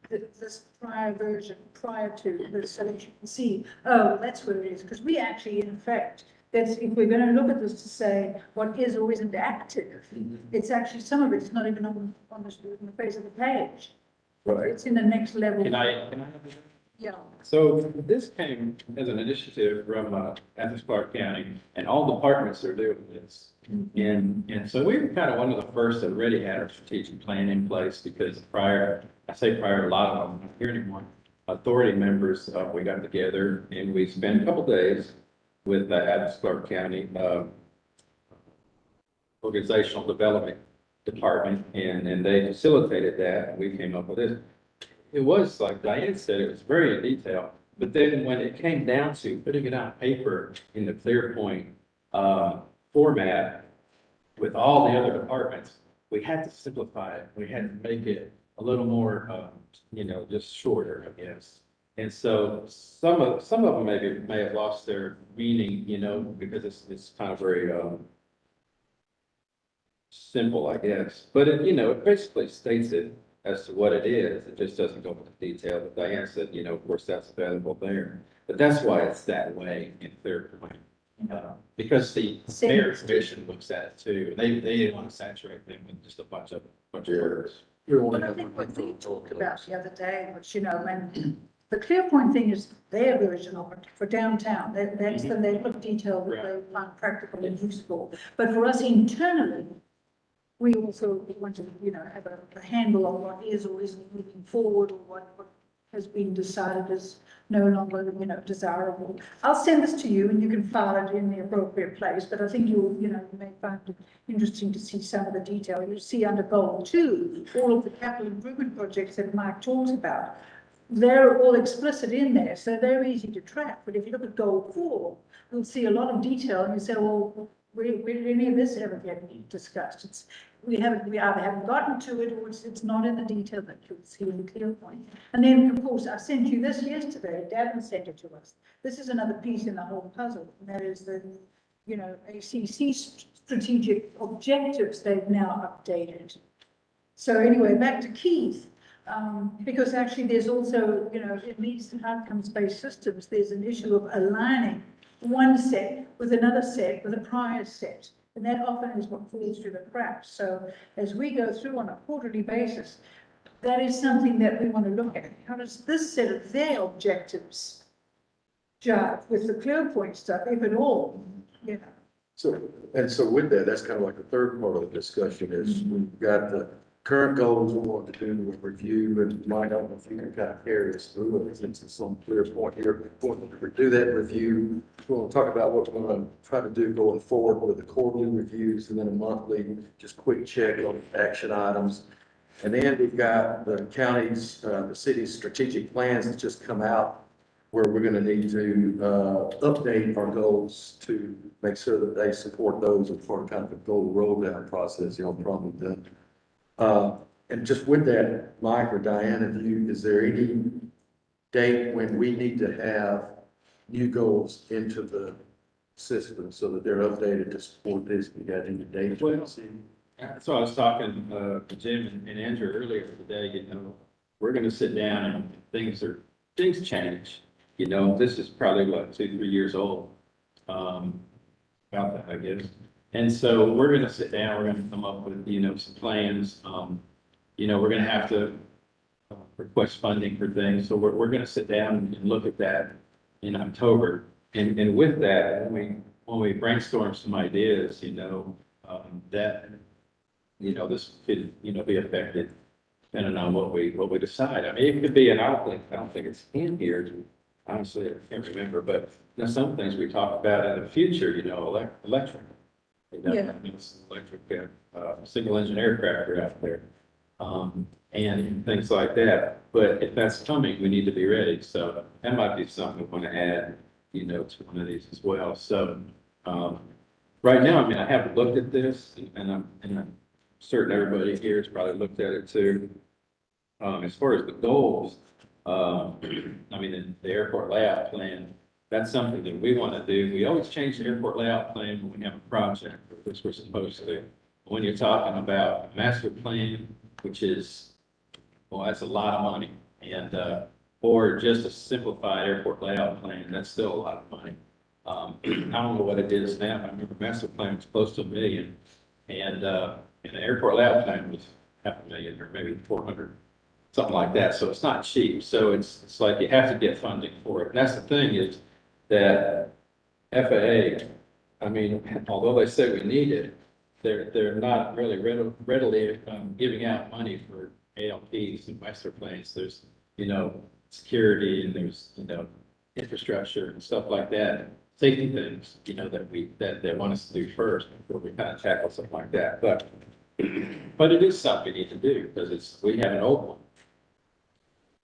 this prior version prior to this so that you can see, oh, that's where it is. Because we actually, in fact, if we're going to look at this to say what is or isn't active, it's actually, some of it's not even on the face of the page. Right. It's in the next level. Can I have this? Yeah. So this came as an initiative from Athens-Clarke County, and all departments are doing this. And so we were kind of one of the first that already had our strategic plan in place because prior, a lot of them, not here anymore, authority members, we got together and we spent a couple days with the Athens-Clarke County Organizational Development Department, and they facilitated that. And we came up with this. It was, like Diane said, it was very in detail, but then when it came down to putting it on paper in the ClearPoint format with all the other departments, we had to simplify it. We had to make it a little more, just shorter, I guess. And so some of them may have lost their meaning, because it's kind of very simple, I guess. But it basically states it as to what it is. It just doesn't go into detail. But Diane said, of course, that's available there. But that's why it's that way in ClearPoint. Because the mayor commission looks at it too. They didn't want to saturate them with just a bunch of words. Well, I think what we talked about the other day, which, when the ClearPoint thing is their version of it for downtown. That's the level of detail that they find practical and useful. But for us internally, we also want to, have a handle on what is or isn't moving forward or what has been decided as no longer, desirable. I'll send this to you and you can file it in the appropriate place, but I think you may find it interesting to see some of the detail. You'll see under goal 2, all of the capital improvement projects that Mike talks about. They're all explicit in there, so they're easy to track. But if you look at goal 4, you'll see a lot of detail and you say, well, where did any of this ever get discussed? We either haven't gotten to it or it's not in the detail that you'll see in the ClearPoint. And then, of course, I sent you this yesterday. Davin sent it to us. This is another piece in the whole puzzle, and that is the, ACC strategic objectives they've now updated. So anyway, back to Keith, because actually there's also, in these outcomes-based systems, there's an issue of aligning one set with another set with a prior set. And that often is what falls through the cracks. So as we go through on a quarterly basis, that is something that we want to look at. How does this set of their objectives jive with the ClearPoint stuff, if at all? So with that, that's kind of like the third part of the discussion is we've got the current goals we want to do with review, and Mike, I don't know if you can kind of carry us through it since it's on ClearPoint here. We do that review. We'll talk about what we're going to try to do going forward with the quarterly reviews and then a monthly, just quick check on action items. And then we've got the county's, the city's strategic plans that just come out where we're going to need to update our goals to make sure that they support those as part of kind of a goal roll down process, probably done. And just with that, Mike or Diane, is there any date when we need to have new goals into the system so that they're updated to support this? We got any date? Well, so I was talking to Jim and Andrew earlier today, we're going to sit down and things change. This is probably 2-3 years old, about that, I guess. And so we're going to sit down, we're going to come up with, some plans. We're going to have to request funding for things. So we're going to sit down and look at that in October. And with that, when we brainstorm some ideas, that, this could, be affected depending on what we decide. I mean, it could be, and I don't think it's in here, honestly, I can't remember, but some things we talk about in the future, electric. Yeah. Electric, single engine aircraft are out there, and things like that. But if that's coming, we need to be ready. So that might be something we want to add, to one of these as well. So, right now, I mean, I haven't looked at this, and I'm certain everybody here has probably looked at it too. As far as the goals, I mean, the airport layout plan, that's something that we want to do. We always change the airport layout plan when we have a project, which we're supposed to. When you're talking about master plan, which is, well, that's a lot of money. And, or just a simplified airport layout plan, that's still a lot of money. I don't know what it is now. I remember master plan was close to $1 million. And the airport layout plan was $500,000 or maybe 400, something like that. So it's not cheap. So it's like you have to get funding for it. And that's the thing is that FAA, I mean, although they say we need it, they're not really readily giving out money for ALPs and master plans. There's, security and there's, infrastructure and stuff like that, safety things, that they want us to do first before we kind of tackle something like that. But it is something we need to do because we have an old one.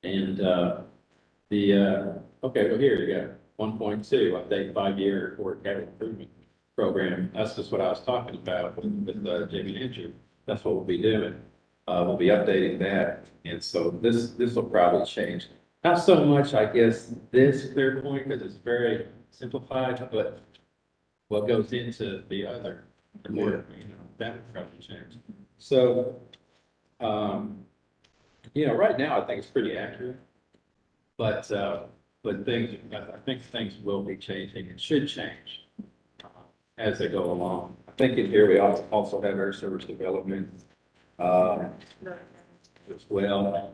And, okay, well, here you go. 1.2, update 5-year airport capital improvement program. That's just what I was talking about with Jamie and Andrew. That's what we'll be doing. We'll be updating that. And so this will probably change. Not so much, I guess, this clear point because it's very simplified, but what goes into the other, the more, that would probably change. So, right now I think it's pretty accurate, but things, I think things will be changing and should change as they go along. I think in here we also have air service development as well.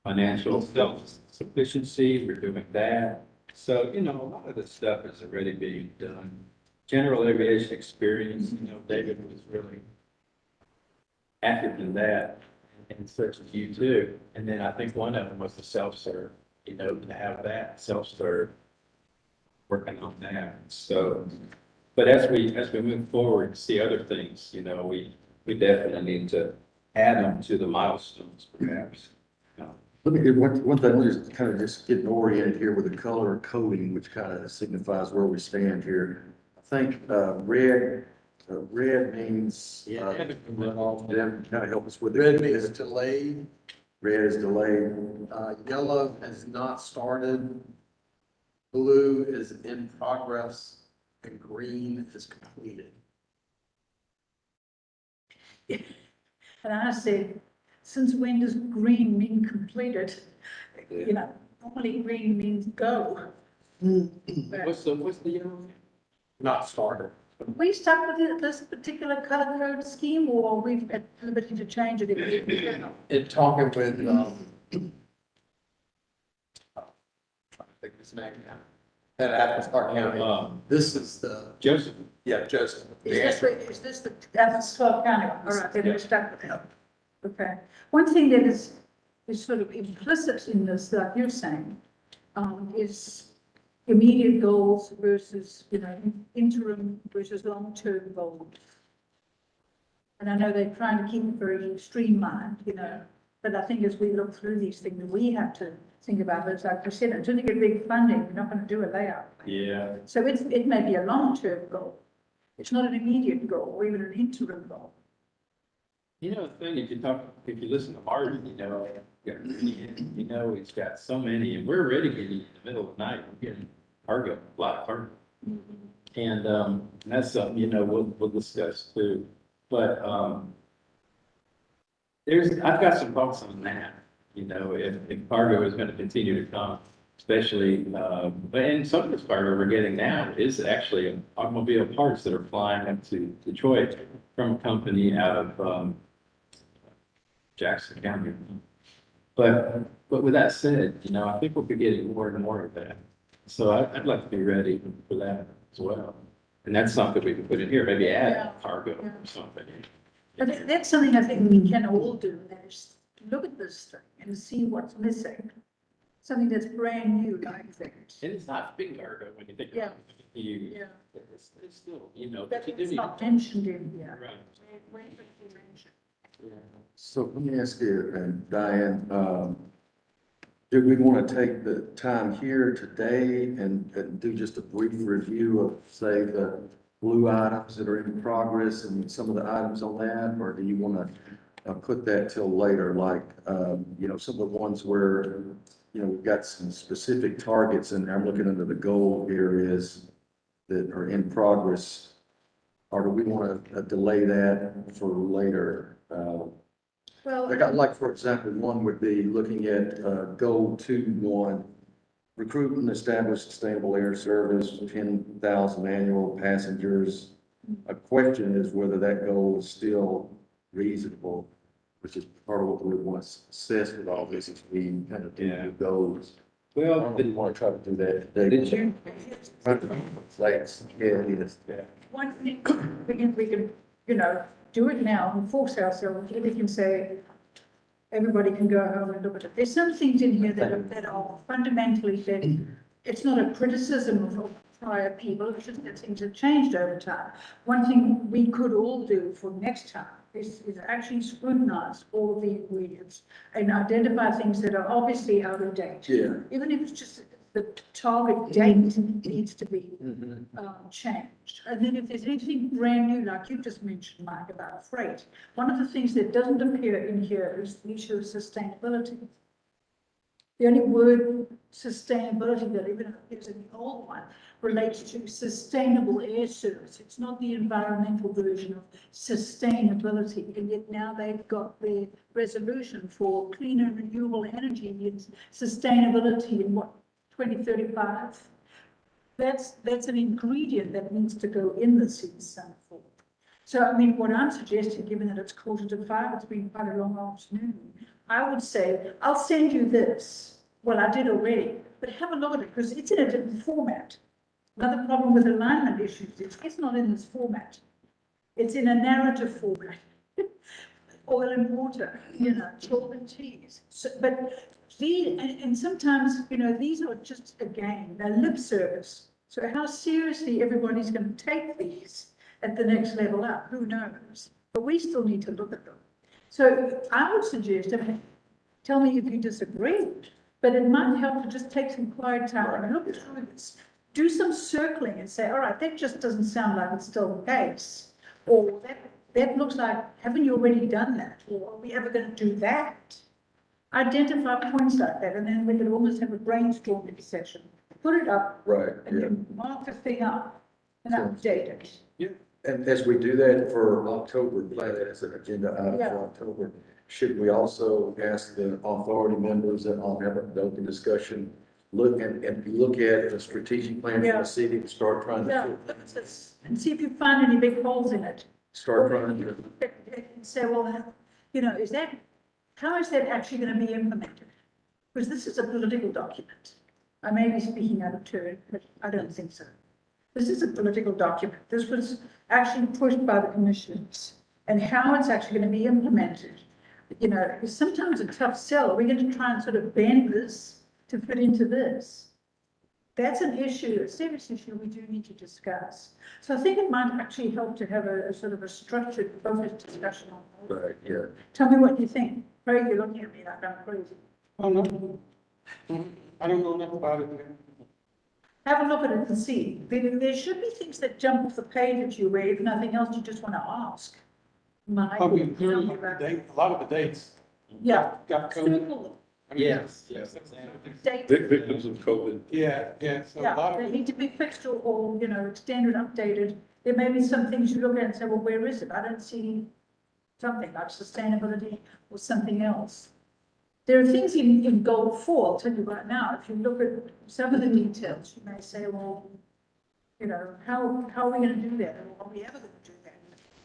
Financial self-sufficiency, we're doing that. So, a lot of this stuff is already being done. General aviation experience, David was really active in that, and such as you too. And then I think one of them was the self-serve, to have that self-serve, working on that. So, but as we move forward and see other things, we definitely need to add them to the milestones, perhaps. Let me get one thing, we're just kind of just getting oriented here with the color coding, which kind of signifies where we stand here. I think, red means, kind of help us with it. Red means delayed. Red is delayed. Yellow has not started. Blue is in progress and green is completed. And I said, since when does green mean completed? Normally green means go. But What's the yellow? Not started. we stuck with this particular color code scheme, or we've at liberty to change it if we want? In talking with, I think his name now, at Athens-Clarke County. This is the, Joseph. yeah, Joseph. Is this the Athens-Clarke County? All right, then we're stuck with it. Okay. One thing that is sort of implicit in this, like you're saying, is immediate goals versus, interim versus long-term goals. And I know they're trying to keep it very streamlined, but I think as we look through these things, we have to think about it. Like we said, until you get big funding, we're not going to do a layout. Yeah. So it may be a long-term goal. It's not an immediate goal or even an interim goal. The thing, if you listen to Martin, he's got so many, and we're already getting in the middle of the night, we're getting cargo, a lot of cargo. And that's something, we'll discuss too. But I've got some thoughts on that, if cargo is going to continue to come, especially, and some of this cargo we're getting now is actually automobile parts that are flying up to Detroit from a company out of Jackson County. But with that said, I think we'll be getting more and more of that. So I'd like to be ready for that as well. And that's something we can put in here, maybe add cargo or something. But that's something I think we can all do, that is look at this thing and see what's missing. Something that's brand new like that. And it's not big cargo when you think about it. Yeah. It's still, you know. But you it's do not need- mentioned in here. Right. Where would it be mentioned? So let me ask you, and Diane, do we want to take the time here today and do just a brief review of, say, the blue items that are in progress and some of the items on that? Or do you want to put that till later, like, you know, some of the ones where, you know, we've got some specific targets and I'm looking into the goal areas that are in progress? Or do we want to delay that for later? Well, Like, for example, one would be looking at goal 2.1, recruit and establish sustainable air service, 10,000 annual passengers. A question is whether that goal is still reasonable, which is part of what we want to assess with all this, is we kind of do the goals. I Well, don't really want to try to do that today. did you? Yeah, it is. one thing, we can, you know, do it now and force ourselves, we can say, everybody can go home and look at it. There's some things in here that are fundamentally that it's not a criticism of prior people, it's just that things have changed over time. One thing we could all do for next time is actually scrutinize all the ingredients and identify things that are obviously out of date. Yeah. Even if it's just the target date needs to be changed. And then if there's anything brand new, like you just mentioned, Mike, about freight, one of the things that doesn't appear in here is the issue of sustainability. The only word sustainability that even appears in the old one relates to sustainable air service. It's not the environmental version of sustainability, and yet now they've got their resolution for cleaner renewable energy and sustainability in what, 2035? That's an ingredient that needs to go in the seed some form. So, I mean, what I'm suggesting, given that it's 4:45, it's been quite a long afternoon, I would say, I'll send you this. Well, I did already, but have a look at it, because it's in a different format. Another problem with alignment issues is it's not in this format. It's in a narrative format. Oil and water, you know, chalk and cheese. So, but and sometimes, you know, these are just, again, they're lip service. So how seriously everybody's going to take these at the next level up, who knows? But we still need to look at them. So I would suggest, I mean, tell me if you disagree, but it might help to just take some quiet time and look through this. Do some circling and say, all right, that just doesn't sound like it's still the case. Or that looks like, haven't you already done that? Or are we ever going to do that? Identify points like that, and then we could almost have a brainstorming session. Put it up, Right, and yeah. then mark the thing up and update it. And as we do that for October, plan that as an agenda item Yeah. for October, should we also ask the authority members that I'll have an open discussion, look at the strategic plan for Yeah. the city and start trying Yeah, to, look at this and see if you find any big holes in it. start trying to, And say, well, you know, how is that actually going to be implemented? Because this is a political document. I may be speaking out of turn, but I don't think so. This is a political document. This was actually pushed by the commissioners, and how it's actually going to be implemented. You know, is sometimes a tough sell. Are we going to try and sort of bend this to fit into this? That's an issue, a serious issue we do need to discuss. So I think it might actually help to have a sort of a structured, focused discussion on that. right, yeah. Tell me what you think. Craig, you're looking at me like I'm crazy. Oh, no. I don't know enough about it. Have a look at it and see. There should be things that jump off the page at you where if nothing else, you just want to ask. Mike, I or mean, clearly, something like that. a lot of the dates. Yeah. Got COVID. Circle I mean, Yes. date. Victims of COVID. Yeah, so a Yeah, lot they of, need to be fixed or, you know, extended, updated. There may be some things you look at and say, well, where is it? I don't see something like sustainability or something else. There are things in goal 4, I'll tell you right now, if you look at some of the details, you may say, well, you know, how are we going to do that? Or are we ever going to do that?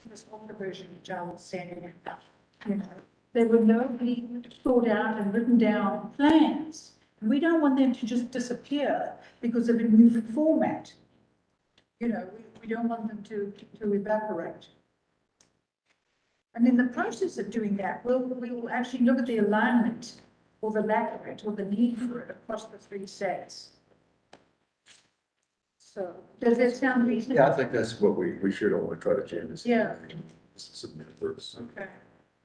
This older version of John was saying, you know, they were nobly thought out and written down plans. And we don't want them to just disappear because of a new format. You know, We don't want them to evaporate. And in the process of doing that, we'll actually look at the alignment or the lack of it or the need for it across the 3 states. So does that sound reasonable? Yeah, I think that's what we should only try to canvas. Yeah. Submit first. Okay.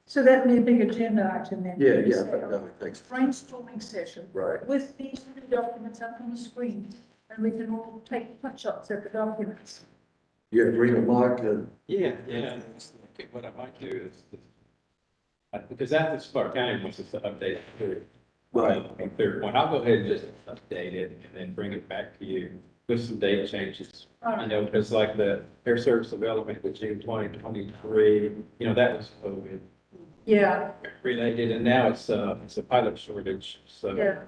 So that'd be a big agenda item then. Yeah, yeah, no, thanks. Brainstorming session. Right. With these 2 documents up on the screen, and we can all take shots at the documents. You agree with Mike and Yeah, yeah. Okay, what I might do is, because Athens-Clarke County wants us to update it too. Right. On third one, I'll go ahead and just update it and then bring it back to you with some date changes. All You right. know, because like the air service development with June 2023, you know, that was COVID Yeah, related, and now it's a pilot shortage, so yeah.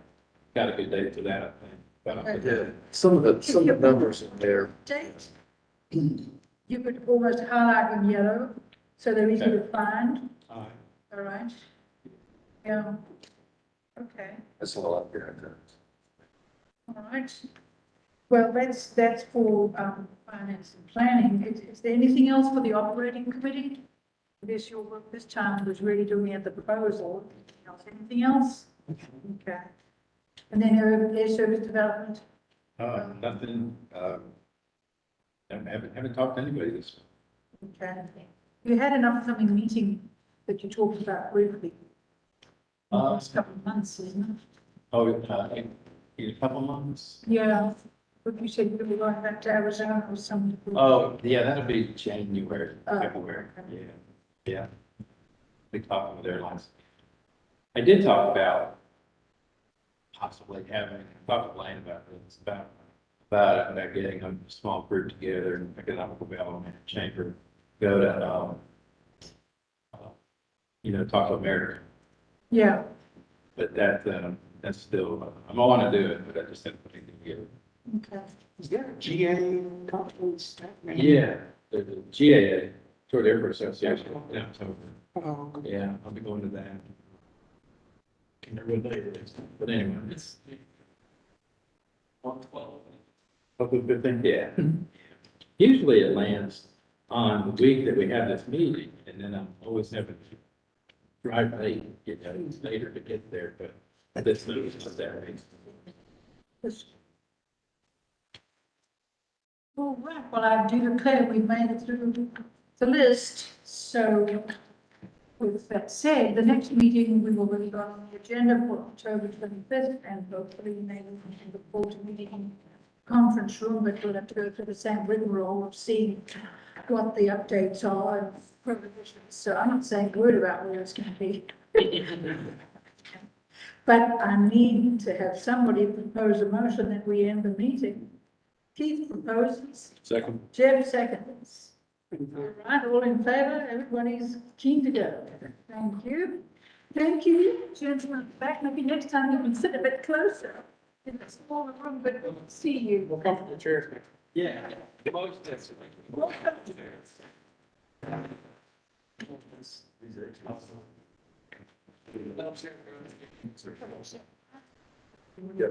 got a good date for that, I think. But I'll put that- yeah, some of the numbers in there. Date. You could almost highlight in yellow, so they're easy to find, All right. all right? Yeah. Okay, That's all I've got. all right. Well, that's for, finance and planning. Is there anything else for the operating committee? I guess your work this time was really doing at the proposal. Anything else? Okay. And then air service development? Nothing, I haven't talked to anybody this. Okay. You had an upcoming meeting that you talked about briefly. In the next couple of months, isn't it? Oh, in a couple months? Yeah, but you said you were going back to Arizona or something. Oh, yeah, that'll be January, Oh, February, okay. yeah. Be talking with airlines. I did talk about possibly having, talk with Lane about this, about getting a small group together and economic development chamber, go to, you know, talk to America. Yeah, But that's still, I want to do it, but I just haven't put anything together. okay. Is there a GA conference? Yeah, the GAA, Short Airport Association, in October. Oh, Yeah, I'll be going to that. Can't remember what day it is, but anyway, it's. 112. Hopefully, good thing, yeah. Usually it lands on the week that we have this meeting, and then I'm always having to drive late, it's later to get there, but this moves to Saturday. All right, well, I do declare we've made it through the list, so with that said, the next meeting we will really go on the agenda for October 25th, and hopefully maybe we can look forward to meeting in the conference room, but we'll have to go through the same rigmarole of seeing what the updates are and prohibitions. So I'm not saying a word about where it's going to be. But I need to have somebody propose a motion that we end the meeting. Keith proposes, Second. Jeff seconds. All right, all in favor, everybody's keen to go. Thank you. Thank you, gentlemen. Back, maybe next time you can sit a bit closer in the smaller room, but we'll see you. We'll come to the chairs. Yeah, most definitely. Welcome. Yeah.